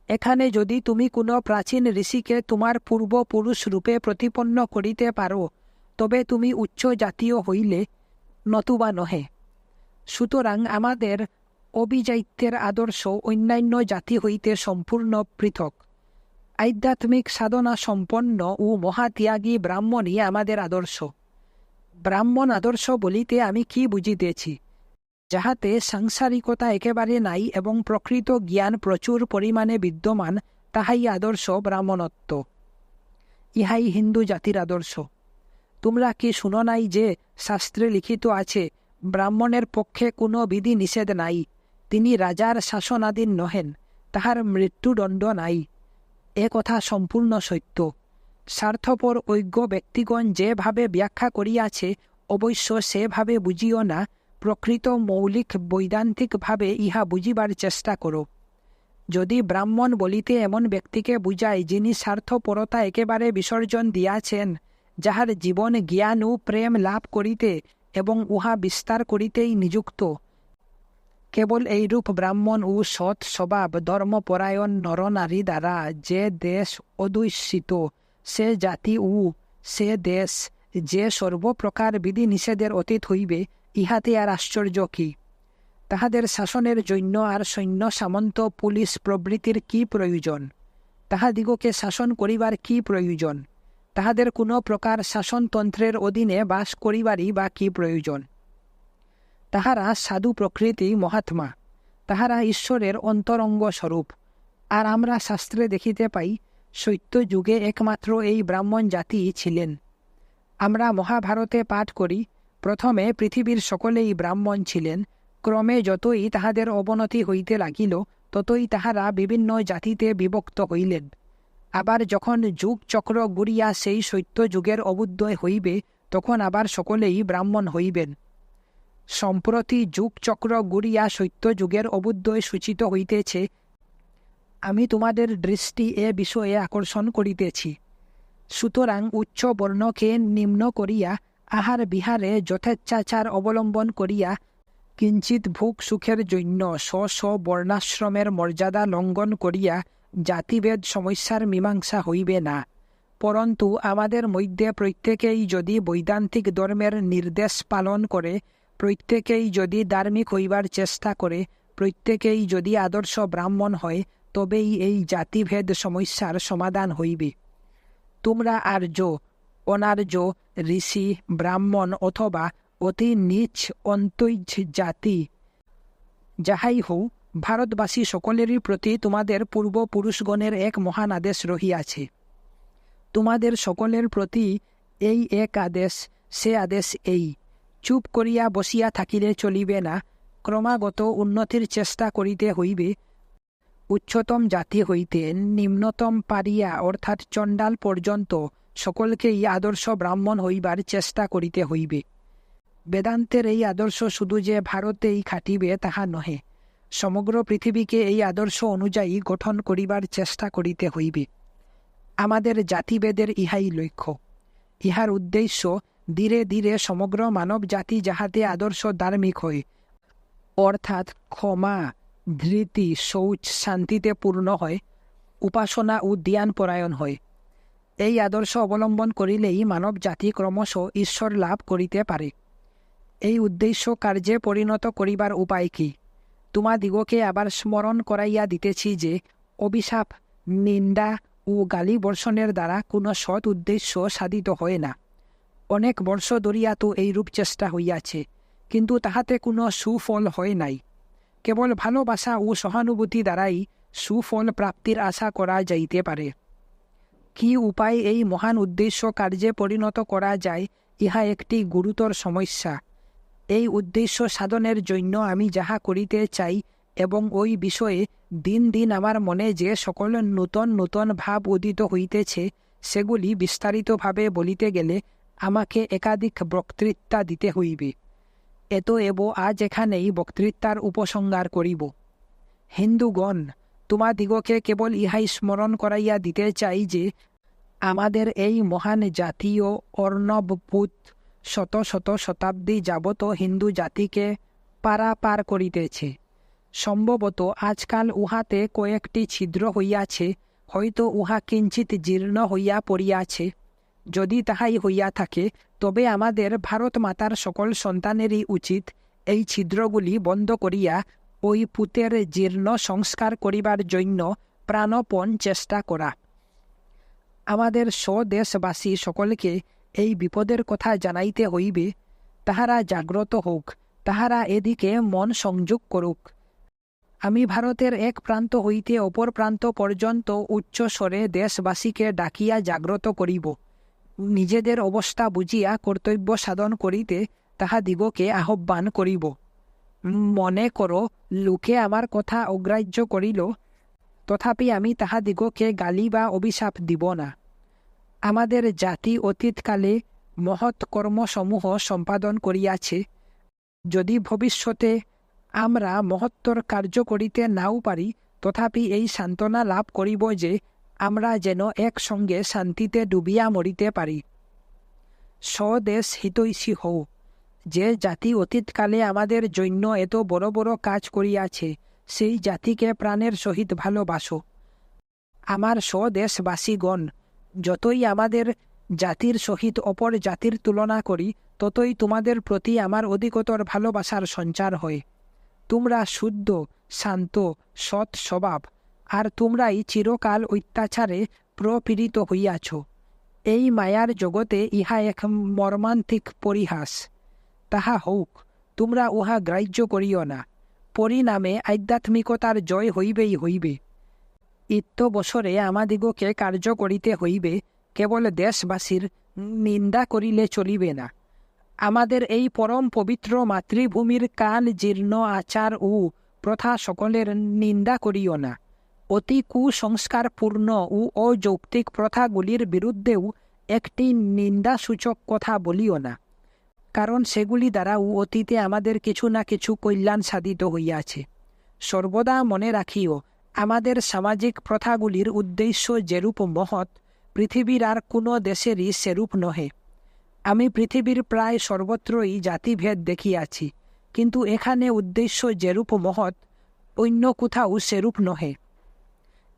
এখানে যদি তুমি কোনো প্রাচীন ঋষিকে তোমার পূর্বপুরুষ রূপে প্রতিপন্ন করিতে পারো, তবে তুমি উচ্চ জাতীয় হইলে, নতুবা নহে। সুতরাং আমাদের অভিজাত্যের আদর্শ অন্যান্য জাতি হইতে সম্পূর্ণ পৃথক। আধ্যাত্মিক সাধনা সম্পন্ন ও মহাত্যাগী ব্রাহ্মণই আমাদের আদর্শ। ব্রাহ্মণ আদর্শ বলিতে আমি কি বুঝিতেছি? যাহাতে সাংসারিকতা একেবারে নাই এবং প্রকৃত জ্ঞান প্রচুর পরিমাণে বিদ্যমান, তাহাই আদর্শ ব্রাহ্মণত্ব। ইহাই হিন্দু জাতির আদর্শ। তোমরা কি শুনো নাই যে শাস্ত্রে লিখিত আছে, ব্রাহ্মণের পক্ষে কোনো বিধি নিষেধ নাই, তিনি রাজার শাসনাধীন নহেন, তাহার মৃত্যুদণ্ড নাই। এ কথা সম্পূর্ণ সত্য। স্বার্থপর অজ্ঞ ব্যক্তিগণ যেভাবে ব্যাখ্যা করিয়াছে, অবশ্য সেভাবে বুঝিও না, প্রকৃত মৌলিক বৈদান্তিকভাবে ইহা বুঝিবার চেষ্টা করো। যদি ব্রাহ্মণ বলিতে এমন ব্যক্তিকে বুঝায় যিনি স্বার্থপরতা একেবারে বিসর্জন দিয়াছেন, যাহার জীবন জ্ঞান ও প্রেম লাভ করিতে এবং উহা বিস্তার করিতেই নিযুক্ত, কেবল এইরূপ ব্রাহ্মণ ও সৎ স্বভাব ধর্মপরায়ণ নরনারী দ্বারা যে দেশ অধ্যুষিত, সে জাতি ও সে দেশ যে সর্বপ্রকার বিধি নিষেধের অতীত হইবে, ইহাতে আর আশ্চর্য কি? তাহাদের শাসনের জন্য আর সৈন্য সামন্ত পুলিশ প্রভৃতির কি প্রয়োজন? তাহাদিগকে শাসন করিবার কি প্রয়োজন? তাহাদের কোনো প্রকার শাসনতন্ত্রের অধীনে বাস করিবারই বা কি প্রয়োজন? তাহারা সাধু প্রকৃতি মহাত্মা, তাহারা ঈশ্বরের অন্তরঙ্গ স্বরূপ। আর আমরা শাস্ত্রে দেখিতে পাই, সত্য যুগে একমাত্র এই ব্রাহ্মণ জাতি ছিলেন। আমরা মহাভারতে পাঠ করি, প্রথমে পৃথিবীর সকলেই ব্রাহ্মণ ছিলেন, ক্রমে যতই তাহাদের অবনতি হইতে লাগিল, ততই তাহারা বিভিন্ন জাতিতে বিভক্ত হইলেন। আবার যখন যুগ চক্র ঘুরিয়া সেই সত্য যুগের অবুদ্ধয় হইবে, তখন আবার সকলেই ব্রাহ্মণ হইবেন। সম্প্রতি যুগ চক্র ঘুরিয়া সত্য যুগের অবুদ্ধয় সূচিত হইতেছে। আমি তোমাদের দৃষ্টি এ বিষয়ে আকর্ষণ করিতেছি। সুতরাং উচ্চ বর্ণকে নিম্ন করিয়া আহার বিহারে যথেচ্ছাচার অবলম্বন করিয়া কিঞ্চিৎ ভোগ সুখের জন্য স্ব বর্ণাশ্রমের মর্যাদা লঙ্ঘন করিয়া জাতিভেদ সমস্যার মীমাংসা হইবে না। পরন্তু আমাদের মধ্যে প্রত্যেকেই যদি বৈদান্তিক ধর্মের নির্দেশ পালন করে, প্রত্যেকেই যদি ধার্মিক হইবার চেষ্টা করে, প্রত্যেকেই যদি আদর্শ ব্রাহ্মণ হয়, তবেই এই জাতিভেদ সমস্যার সমাধান হইবে। তোমরা আর্য, অনার্য, ঋষি, ব্রাহ্মণ অথবা অতি নীচ অন্তৈজ জাতি যাহাই হও, ভারতবাসী সকলেরই প্রতি তোমাদের পূর্বপুরুষগণের এক মহান আদেশ রহিয়াছে। তোমাদের সকলের প্রতি এই এক আদেশ, সে আদেশ এই: চুপ করিয়া বসিয়া থাকিলে চলিবে না, ক্রমাগত উন্নতির চেষ্টা করিতে হইবে। উচ্চতম জাতি হইতে নিম্নতম পারিয়া অর্থাৎ চণ্ডাল পর্যন্ত সকলকেই আদর্শ ব্রাহ্মণ হইবার চেষ্টা করিতে হইবে। বেদান্তের এই আদর্শ শুধু যে ভারতেই খাটিবে তাহা নহে, সমগ্র পৃথিবীকে এই আদর্শ অনুযায়ী গঠন করিবার চেষ্টা করিতে হইবে। আমাদের জাতিভেদের ইহাই লক্ষ্য। ইহার উদ্দেশ্য ধীরে ধীরে সমগ্র মানব জাতি যাহাতে আদর্শ ধার্মিক হয়, অর্থাৎ ক্ষমা, ধৃতি, শৌচ, শান্তিতে পূর্ণ হয়, উপাসনা ও ধ্যান পরায়ণ হয়। এই আদর্শ অবলম্বন করিলেই মানব জাতি ক্রমশ ঈশ্বর লাভ করিতে পারে। এই উদ্দেশ্য কার্যে পরিণত করিবার উপায় কি? তোমাদিগকে আবার স্মরণ করাইয়া দিতেছি যে অভিশাপ, নিন্দা ও গালি বর্ষণের দ্বারা কোনো সৎ উদ্দেশ্য সাধিত হয় না। অনেক বর্ষ ধরিয়া তো এইরূপ চেষ্টা হইয়াছে, কিন্তু তাহাতে কোনো সুফল হয় নাই। কেবল ভালোবাসা ও সহানুভূতি দ্বারাই সুফল প্রাপ্তির আশা করা যাইতে পারে। কি উপায় এই মহান উদ্দেশ্য কার্যে পরিণত করা যায়, ইহা একটি গুরুতর সমস্যা। এই উদ্দেশ্য সাধনের জন্য আমি যাহা করিতে চাই এবং ওই বিষয়ে দিন দিন আমার মনে যে সকল নূতন নূতন ভাব উদিত হইতেছে, সেগুলি বিস্তারিতভাবে বলিতে গেলে আমাকে একাধিক বক্তৃতা দিতে হইবে। এতএব আজ এখানেই বক্তৃতার উপসংহার করিব। হিন্দুগণ, তোমাদিগকে কেবল ইহাই স্মরণ করাইয়া দিতে চাই যে আমাদের এই মহান জাতীয় অর্ণবভূত শত শত শতাব্দী যাবত হিন্দু জাতিকে পারাপার করিতেছে। সম্ভবত আজকাল উহাতে কয়েকটি ছিদ্র হইয়াছে, হয়তো উহা কিঞ্চিৎ জীর্ণ হইয়া পড়িয়াছে। যদি তাহাই হইয়া থাকে, তবে আমাদের ভারত মাতার সকল সন্তানেরই উচিত এই ছিদ্রগুলি বন্ধ করিয়া ওই পুঁতের জীর্ণ সংস্কার করিবার জন্য প্রাণপণ চেষ্টা করা। আমাদের স্বদেশবাসী সকলকে এই বিপদের কথা জানাইতে হইবে। তাহারা জাগ্রত হোক, তাহারা এদিকে মন সংযোগ করুক। আমি ভারতের এক প্রান্ত হইতে অপর প্রান্ত পর্যন্ত উচ্চ স্বরে দেশবাসীকে ডাকিয়া জাগ্রত করিব। নিজেদের অবস্থা বুঝিয়া কর্তব্য সাধন করিতে তাহাদিগকে আহ্বান করিব। মনে করো, লোকে আমার কথা অগ্রাহ্য করিল, তথাপি আমি তাহাদিগকে গালি বা অভিশাপ দিব না। আমাদের জাতি অতীতকালে মহৎ কর্মসমূহ সম্পাদন করিয়াছে। যদি ভবিষ্যতে আমরা মহত্তর কার্য করিতে নাও পারি, তথাপি এই সান্ত্বনা লাভ করিব যে আমরা যেন একসঙ্গে শান্তিতে ডুবিয়া মরিতে পারি। স্বদেশ হিতৈষী হও। যে জাতি অতীতকালে আমাদের জন্য এত বড় বড় কাজ করিয়াছে, সেই জাতিকে প্রাণের সহিত ভালোবাসো। আমার স্বদেশবাসীগণ, যতই আমাদের জাতির সহিত অপর জাতির তুলনা করি, ততই তোমাদের প্রতি আমার অধিকতর ভালোবাসার সঞ্চার হয়। তোমরা শুদ্ধ, শান্ত, সৎ স্বভাব, আর তোমরাই চিরকাল অত্যাচারে প্রপীড়িত হইয়াছ। এই মায়ার জগতে ইহা এক মর্মান্তিক পরিহাস। তাহা হোক, তোমরা উহা গ্রাহ্য করিও না। পরিণামে আধ্যাত্মিকতার জয় হইবেই হইবে। ইত্যবসরে আমাদিগকে কার্য করিতে হইবে, কেবল দেশবাসীর নিন্দা করিলে চলিবে না। আমাদের এই পরম পবিত্র মাতৃভূমির কাল জীর্ণ আচার ও প্রথা সকলের নিন্দা করিও না। অতি কুসংস্কারপূর্ণ ও অযৌক্তিক প্রথাগুলির বিরুদ্ধেও একটি নিন্দাসূচক কথা বলিও না, কারণ সেগুলি দ্বারাও অতীতে আমাদের কিছু না কিছু কল্যাণ সাধিত হইয়াছে। সর্বদা মনে রাখিও, আমাদের সামাজিক প্রথাগুলির উদ্দেশ্য যেরূপ মহৎ, পৃথিবীর আর কোনো দেশেরই সেরূপ নহে। আমি পৃথিবীর প্রায় সর্বত্রই জাতিভেদ দেখিয়াছি, কিন্তু এখানে উদ্দেশ্য যেরূপ মহৎ, অন্য কোথাও সেরূপ নহে।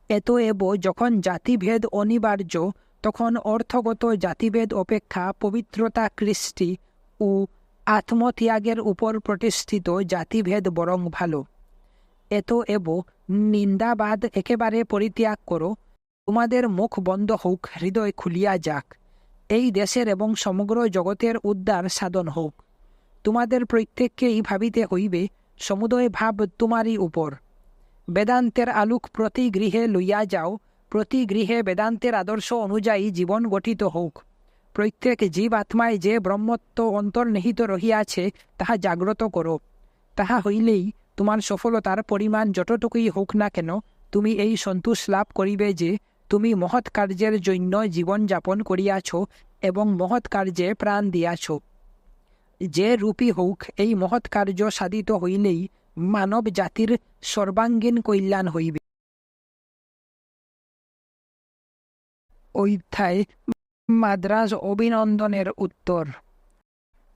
এতএব যখন জাতিভেদ অনিবার্য, তখন অর্থগত জাতিভেদ অপেক্ষা পবিত্রতা, কৃষ্টি ও আত্মত্যাগের উপর প্রতিষ্ঠিত জাতিভেদ বরং ভালো। এতএব নিন্দাবাদ একেবারে পরিত্যাগ করো। তোমাদের মুখ বন্ধ হোক, হৃদয় খুলিয়া যাক। এই দেশের এবং সমগ্র জগতের উদ্ধার সাধন হোক। তোমাদের প্রত্যেককেই ভাবিতে হইবে সমুদয় ভাব তোমারই উপর। বেদান্তের আলোক প্রতি গৃহে লইয়া যাও। প্রতি গৃহে বেদান্তের আদর্শ অনুযায়ী জীবন গঠিত হোক। প্রত্যেক জীব আত্মায় যে ব্রহ্মত্ব অন্তর্নিহিত রহিয়াছে, তাহা জাগ্রত করো। তাহা হইলেই তোমার সফলতার পরিমাণ যতটুকুই হোক না কেন, তুমি এই সন্তোষ লাভ করিবে যে তুমি মহৎ কার্যের জন্য জীবন যাপন করিয়াছ এবং মহৎ কার্যে প্রাণ দিয়াছ। যে রূপী হোক, এই মহৎ কার্য সাধিত হইলেই মানব জাতির সর্বাঙ্গীন কল্যাণ হইবে। অধ্যায় মাদ্রাজ অভিনন্দনের উত্তর।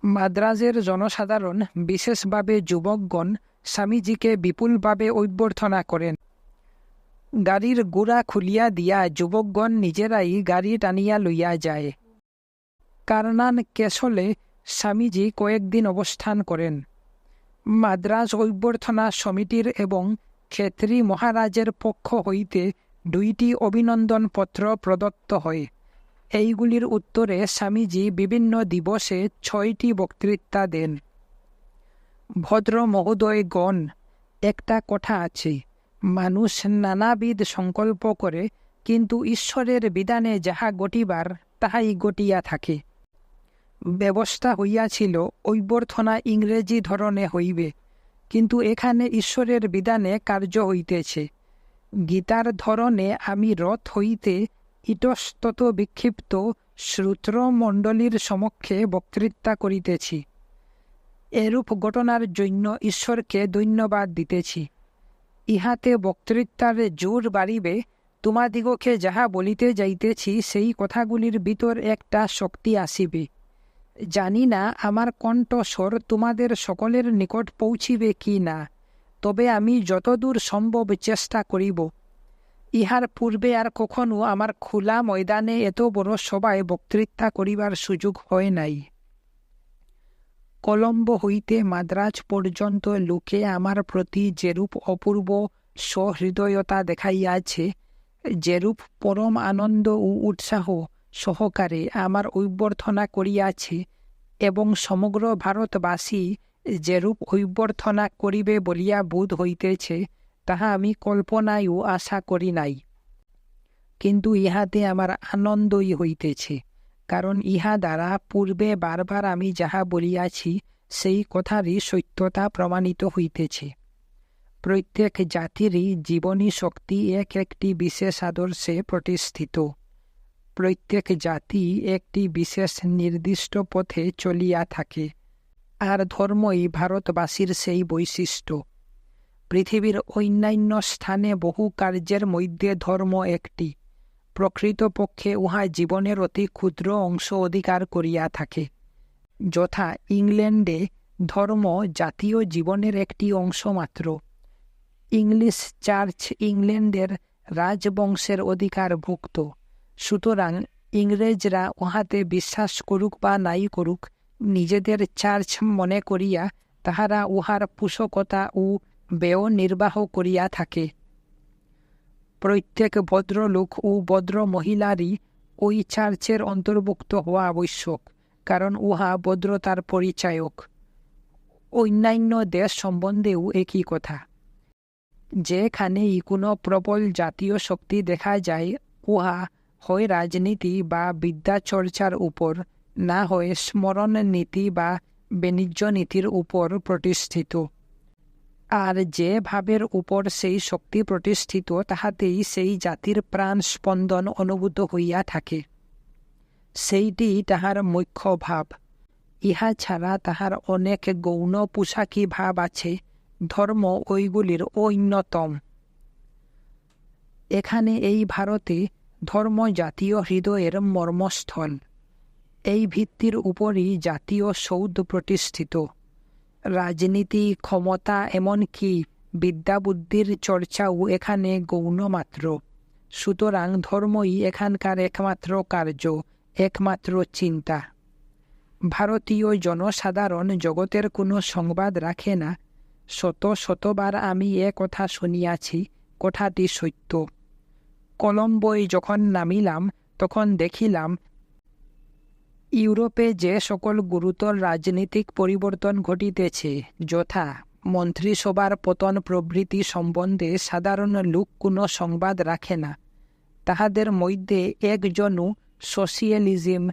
মাদ্রাজের জনসাধারণ, বিশেষভাবে যুবকগণ, স্বামীজিকে বিপুলভাবে অভ্যর্থনা করেন। গাড়ির গোড়া খুলিয়া দিয়া যুবকগণ নিজেরাই গাড়ি টানিয়া লইয়া যায়। কারনান কেশলে স্বামীজি কয়েকদিন অবস্থান করেন। মাদ্রাজ অভ্যর্থনা সমিতির এবং ক্ষেত্রী মহারাজের পক্ষ হইতে 2টি অভিনন্দন পত্র প্রদত্ত হয়। এইগুলির উত্তরে স্বামীজি বিভিন্ন দিবসে 6টি বক্তৃতা দেন। ভদ্র মহোদয়গণ, একটা কথা আছে, মানুষ নানাবিধ সংকল্প করে, কিন্তু ঈশ্বরের বিধানে যাহা ঘটিবার তাহাই ঘটিয়া থাকে। ব্যবস্থা হইয়াছিল অভ্যর্থনা ইংরেজি ধরনে হইবে, কিন্তু এখানে ঈশ্বরের বিধানে কার্য হইতেছে। গীতার ধরনে আমি রথ হইতে ইতস্তত বিক্ষিপ্ত শ্রোতৃমণ্ডলীর সমক্ষে বক্তৃতা করিতেছি। এরূপ ঘটনার জন্য ঈশ্বরকে ধন্যবাদ দিতেছি। ইহাতে বক্তৃতার জোর বাড়িবে। তোমাদিগকে যাহা বলিতে যাইতেছি, সেই কথাগুলির ভিতর একটা শক্তি আসিবে। জানি না আমার কণ্ঠস্বর তোমাদের সকলের নিকট পৌঁছিবে কি না, তবে আমি যতদূর সম্ভব চেষ্টা করিব। ইহার পূর্বে আর কখনো আমার খোলা ময়দানে এত বড় সভায় বক্তৃতা করিবার সুযোগ হয় নাই। কলম্বো হইতে মাদ্রাজ পর্যন্ত লোকে আমার প্রতি যেরূপ অপূর্ব সহৃদয়তা দেখাইয়াছে, যেরূপ পরম আনন্দ ও উৎসাহ সহকারে আমার অভ্যর্থনা করিয়াছে, এবং সমগ্র ভারতবাসী যেরূপ অভ্যর্থনা করিবে বলিয়া বোধ হইতেছে, তাহা আমি কল্পনায়ও আশা করি নাই। কিন্তু ইহাতে আমার আনন্দই হইতেছে, কারণ ইহা দ্বারা পূর্বে বারবার আমি যাহা বলিয়াছি, সেই কথারই সত্যতা প্রমাণিত হইতেছে। প্রত্যেক জাতিরই জীবনী শক্তি এক একটি বিশেষ আদর্শে প্রতিষ্ঠিত। প্রত্যেক জাতি একটি বিশেষ নির্দিষ্ট পথে চলিয়া থাকে, আর ধর্মই ভারতবাসীর সেই বৈশিষ্ট্য। পৃথিবীর অন্যান্য স্থানে বহু কার্যের মধ্যে ধর্ম একটি। প্রকৃতপক্ষে উহা জীবনের অতি ক্ষুদ্র অংশ অধিকার করিয়া থাকে। যথা ইংল্যান্ডে ধর্ম জাতীয় জীবনের একটি অংশ মাত্র। ইংলিশ চার্চ ইংল্যান্ডের রাজবংশের অধিকারভুক্ত। সুতরাং ইংরেজরা উহাতে বিশ্বাস করুক বা নাই করুক, নিজেদের চার্চ মনে করিয়া তাহারা উহার পোষকতা ও ব্যয় নির্বাহ করিয়া থাকে। প্রত্যেক ভদ্রলোক ও ভদ্র মহিলারই ওই চার্চের অন্তর্ভুক্ত হওয়া আবশ্যক, কারণ উহা ভদ্রতার পরিচায়ক। অন্যান্য দেশ সম্বন্ধেও একই কথা। যেখানেই কোনো প্রবল জাতীয় শক্তি দেখা যায়, উহা হয় রাজনীতি বা বিদ্যাচর্চার উপর, না হয়ে স্মরণ নীতি বা বাণিজ্য নীতির উপর প্রতিষ্ঠিত। আর যে ভাবের উপর সেই শক্তি প্রতিষ্ঠিত, তাহাতেই সেই জাতির প্রাণ স্পন্দন অনুভূত হইয়া থাকে। সেইটি তাহার মুখ্য ভাব। ইহা ছাড়া তাহার অনেক গৌণ পোশাকি ভাব আছে, ধর্ম ওইগুলির অন্যতম। এখানে এই ভারতে ধর্ম জাতীয় হৃদয়ের মর্মস্থল। এই ভিত্তির উপরই জাতীয় সৌধ প্রতিষ্ঠিত। রাজনীতি, ক্ষমতা, এমনকি বিদ্যাবুদ্ধির চর্চাও এখানে গৌণ মাত্র। সুতরাং ধর্মই এখানকার একমাত্র কার্য, একমাত্র চিন্তা। ভারতীয় জনসাধারণ জগতের কোনো সংবাদ রাখে না। শত শতবার আমি কথা শুনিয়াছি, কথাটি সত্য। কলম্বোয় যখন নামিলাম, তখন দেখিলাম ইউরোপে যে সকল গুরুতর রাজনীতিক পরিবর্তন ঘটিতেছে, যথা মন্ত্রিসভার পতন প্রভৃতি সম্বন্ধে সাধারণ লোক কোনো সংবাদ রাখে না। তাহাদের মধ্যে একজনও সোশিয়ালিজম,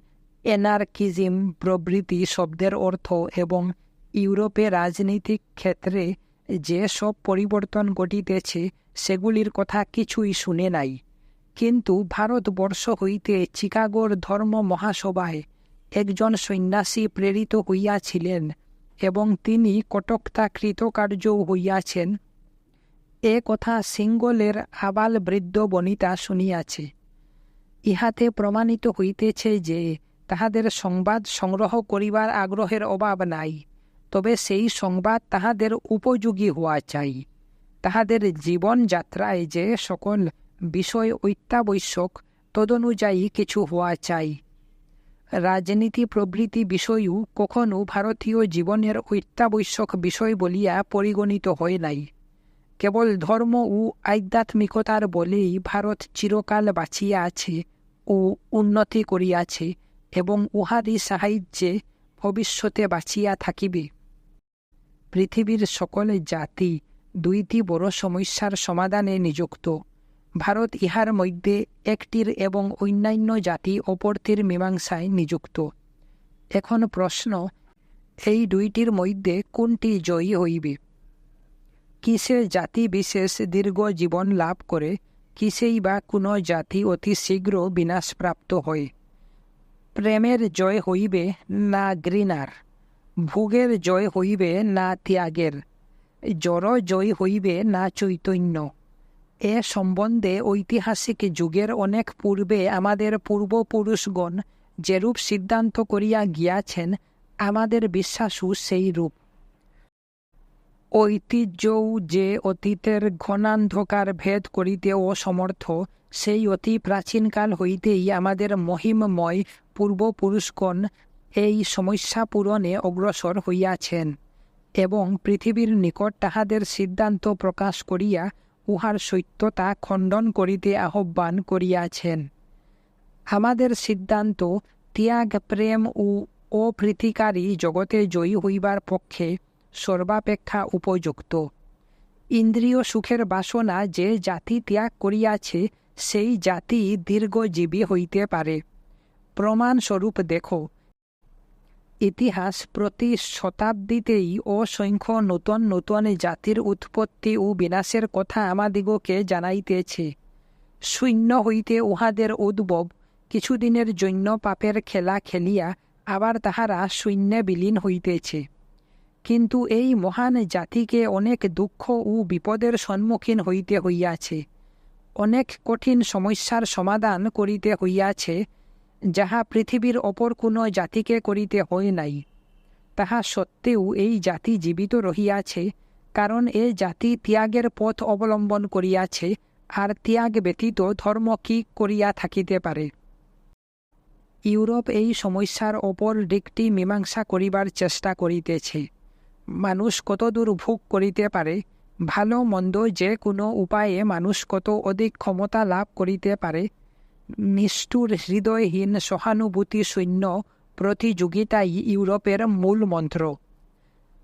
এনার্কিজম প্রভৃতি শব্দের অর্থ এবং ইউরোপে রাজনীতিক ক্ষেত্রে যে সব পরিবর্তন ঘটিতেছে সেগুলির কথা কিছুই শুনে নাই। কিন্তু ভারতবর্ষ হইতে চিকাগোর ধর্ম মহাসভায় একজন সন্ন্যাসী প্রেরিত হইয়াছিলেন এবং তিনি কটকতা কৃতকার্য হইয়াছেন, এ কথা সিঙ্গলের আবাল বৃদ্ধ বনিতা শুনিয়াছে। ইহাতে প্রমাণিত হইতেছে যে তাহাদের সংবাদ সংগ্রহ করিবার আগ্রহের অভাব নাই, তবে সেই সংবাদ তাহাদের উপযোগী হওয়া চাই। তাহাদের জীবনযাত্রায় যে সকল বিষয় অত্যাবশ্যক, তদনুযায়ী কিছু হওয়া চাই। রাজনীতি প্রভৃতি বিষয়ও কখনও ভারতীয় জীবনের অত্যাবশ্যক বিষয় বলিয়া পরিগণিত হয় নাই। কেবল ধর্ম ও আধ্যাত্মিকতার বলেই ভারত চিরকাল বাঁচিয়া আছে ও উন্নতি করিয়াছে এবং উহারই সাহায্যে ভবিষ্যতে বাঁচিয়া থাকিবে। পৃথিবীর সকল জাতি দুইটি বড় সমস্যার সমাধানে নিযুক্ত। ভারত ইহার মধ্যে একটির এবং অন্যান্য জাতি অপরটির মীমাংসায় নিযুক্ত। এখন প্রশ্ন, এই দুইটির মধ্যে কোনটি জয়ী হইবে? কিসে জাতি বিশেষ দীর্ঘ জীবন লাভ করে, কিসেই বা কোনো জাতি অতি শীঘ্র বিনাশপ্রাপ্ত হয়? প্রেমের জয় হইবে না ঘৃণার? ভোগের জয় হইবে না ত্যাগের? জড় জয় হইবে না চৈতন্য? এ সম্বন্ধে ঐতিহাসিক যুগের অনেক পূর্বে আমাদের পূর্বপুরুষগণ যেরূপ সিদ্ধান্ত করিয়া গিয়াছেন, আমাদের বিশ্বাসও সেই রূপ। ঐতিহ্যও যে অতীতের ঘনান্ধকার ভেদ করিতে অসমর্থ, সেই অতি প্রাচীনকাল হইতেই আমাদের মহিমময় পূর্বপুরুষগণ এই সমস্যা পূরণে অগ্রসর হইয়াছেন এবং পৃথিবীর নিকট তাহাদের সিদ্ধান্ত প্রকাশ করিয়া উহার সত্যতা খণ্ডন করিতে আহ্বান করিয়াছেন। আমাদের সিদ্ধান্ত ত্যাগ, প্রেম ও অপ্রীতিকারী জগতে জয়ী হইবার পক্ষে সর্বাপেক্ষা উপযুক্ত। ইন্দ্রিয় সুখের বাসনা যে জাতি ত্যাগ করিয়াছে, সেই জাতি দীর্ঘজীবী হইতে পারে। প্রমাণস্বরূপ দেখো, ইতিহাস প্রতি শতাব্দীতেই অসংখ্য নূতন নূতন জাতির উৎপত্তি ও বিনাশের কথা আমাদিগকে জানাইতেছে। শূন্য হইতে উহাদের উদ্ভব, কিছুদিনের জন্য পাপের খেলা খেলিয়া আবার তাহারা শূন্যে বিলীন হইতেছে। কিন্তু এই মহান জাতিকে অনেক দুঃখ ও বিপদের সম্মুখীন হইতে হইয়াছে, অনেক কঠিন সমস্যার সমাধান করিতে হইয়াছে, যাহা পৃথিবীর অপর কোনো জাতিকে করিতে হয় নাই। তাহা সত্ত্বেও এই জাতি জীবিত রহিয়াছে, কারণ এ জাতি ত্যাগের পথ অবলম্বন করিয়াছে, আর ত্যাগ ব্যতীত ধর্ম কি করিয়া থাকিতে পারে? ইউরোপ এই সমস্যার অপর দিকটি মীমাংসা করিবার চেষ্টা করিতেছে। মানুষ কতদূর ভোগ করিতে পারে, ভালো মন্দ যে কোনো উপায়ে মানুষ কত অধিক ক্ষমতা লাভ করিতে পারে, নিষ্ঠুর হৃদয়হীন সহানুভূতি শূন্য প্রতিযোগিতাই ইউরোপের মূল মন্ত্র।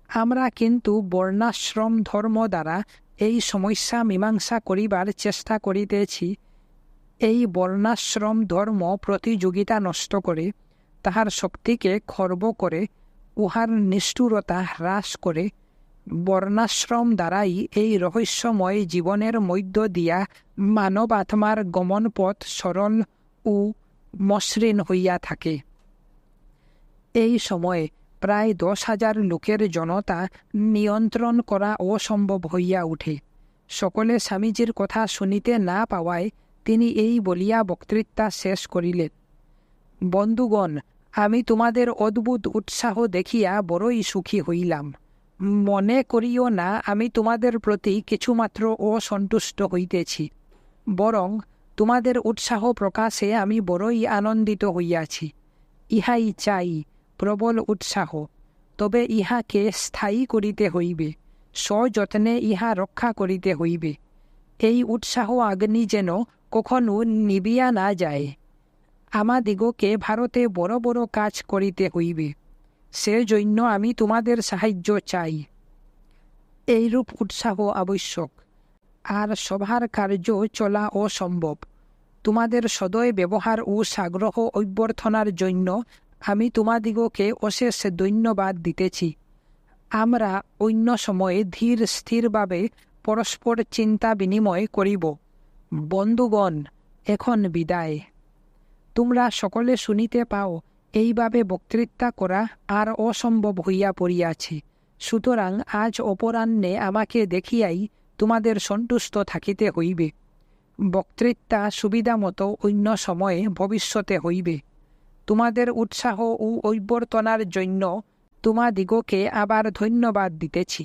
আমরা কিন্তু বর্ণাশ্রম ধর্ম দ্বারা এই সমস্যা মীমাংসা করিবার চেষ্টা করিতেছি। এই বর্ণাশ্রম ধর্ম প্রতিযোগিতা নষ্ট করে, তাহার শক্তিকে খর্ব করে, উহার নিষ্ঠুরতা হ্রাস করে, বর্ণাশ্রম দ্বারাই এই রহস্যময় জীবনের মধ্য দিয়া মানব আত্মার গমনপথ সরল ও মসৃণ হইয়া থাকে। এই সময়ে প্রায় 10,000 লোকের জনতা নিয়ন্ত্রণ করা অসম্ভব হইয়া উঠে। সকলে স্বামীজির কথা শুনিতে না পাওয়ায় তিনি এই বলিয়া বক্তৃতা শেষ করিলেন, বন্ধুগণ, আমি তোমাদের অদ্ভুত উৎসাহ দেখিয়া বড়ই সুখী হইলাম। মনে করিও না আমি তোমাদের প্রতি কিছুমাত্র অসন্তুষ্ট হইতেছি, বরং তোমাদের উৎসাহ প্রকাশে আমি বড়ই আনন্দিত হইয়াছি। ইহাই চাই, প্রবল উৎসাহ, তবে ইহাকে স্থায়ী করিতে হইবে, সযত্নে ইহা রক্ষা করিতে হইবে। এই উৎসাহ অগ্নি যেন কখনো নিবিয়া না যায়। আমাদিগকে ভারতে বড় বড় কাজ করিতে হইবে, সেজন্য আমি তোমাদের সাহায্য চাই। এইরূপ উৎসাহ আবশ্যক, আর সভার কার্য চলা অসম্ভব। তোমাদের সদয় ব্যবহার ও সাগ্রহ অভ্যর্থনার জন্য আমি তোমাদিগকে অশেষ ধন্যবাদ দিতেছি। আমরা অন্য সময়ে ধীর স্থিরভাবে পরস্পর চিন্তা বিনিময় করিব। বন্ধুগণ, এখন বিদায়। তোমরা সকলে শুনিতে পাও, এইভাবে বক্তৃতা করা আর অসম্ভব হইয়া পড়িয়াছে। সুতরাং আজ অপরাহ্নে আমাকে দেখিয়াই তোমাদের সন্তুষ্ট থাকিতে হইবে। বক্তৃতা সুবিধামতো অন্য সময়ে ভবিষ্যতে হইবে। তোমাদের উৎসাহ ও অভ্যর্থনার জন্য তোমাদিগকে আবার ধন্যবাদ দিতেছি।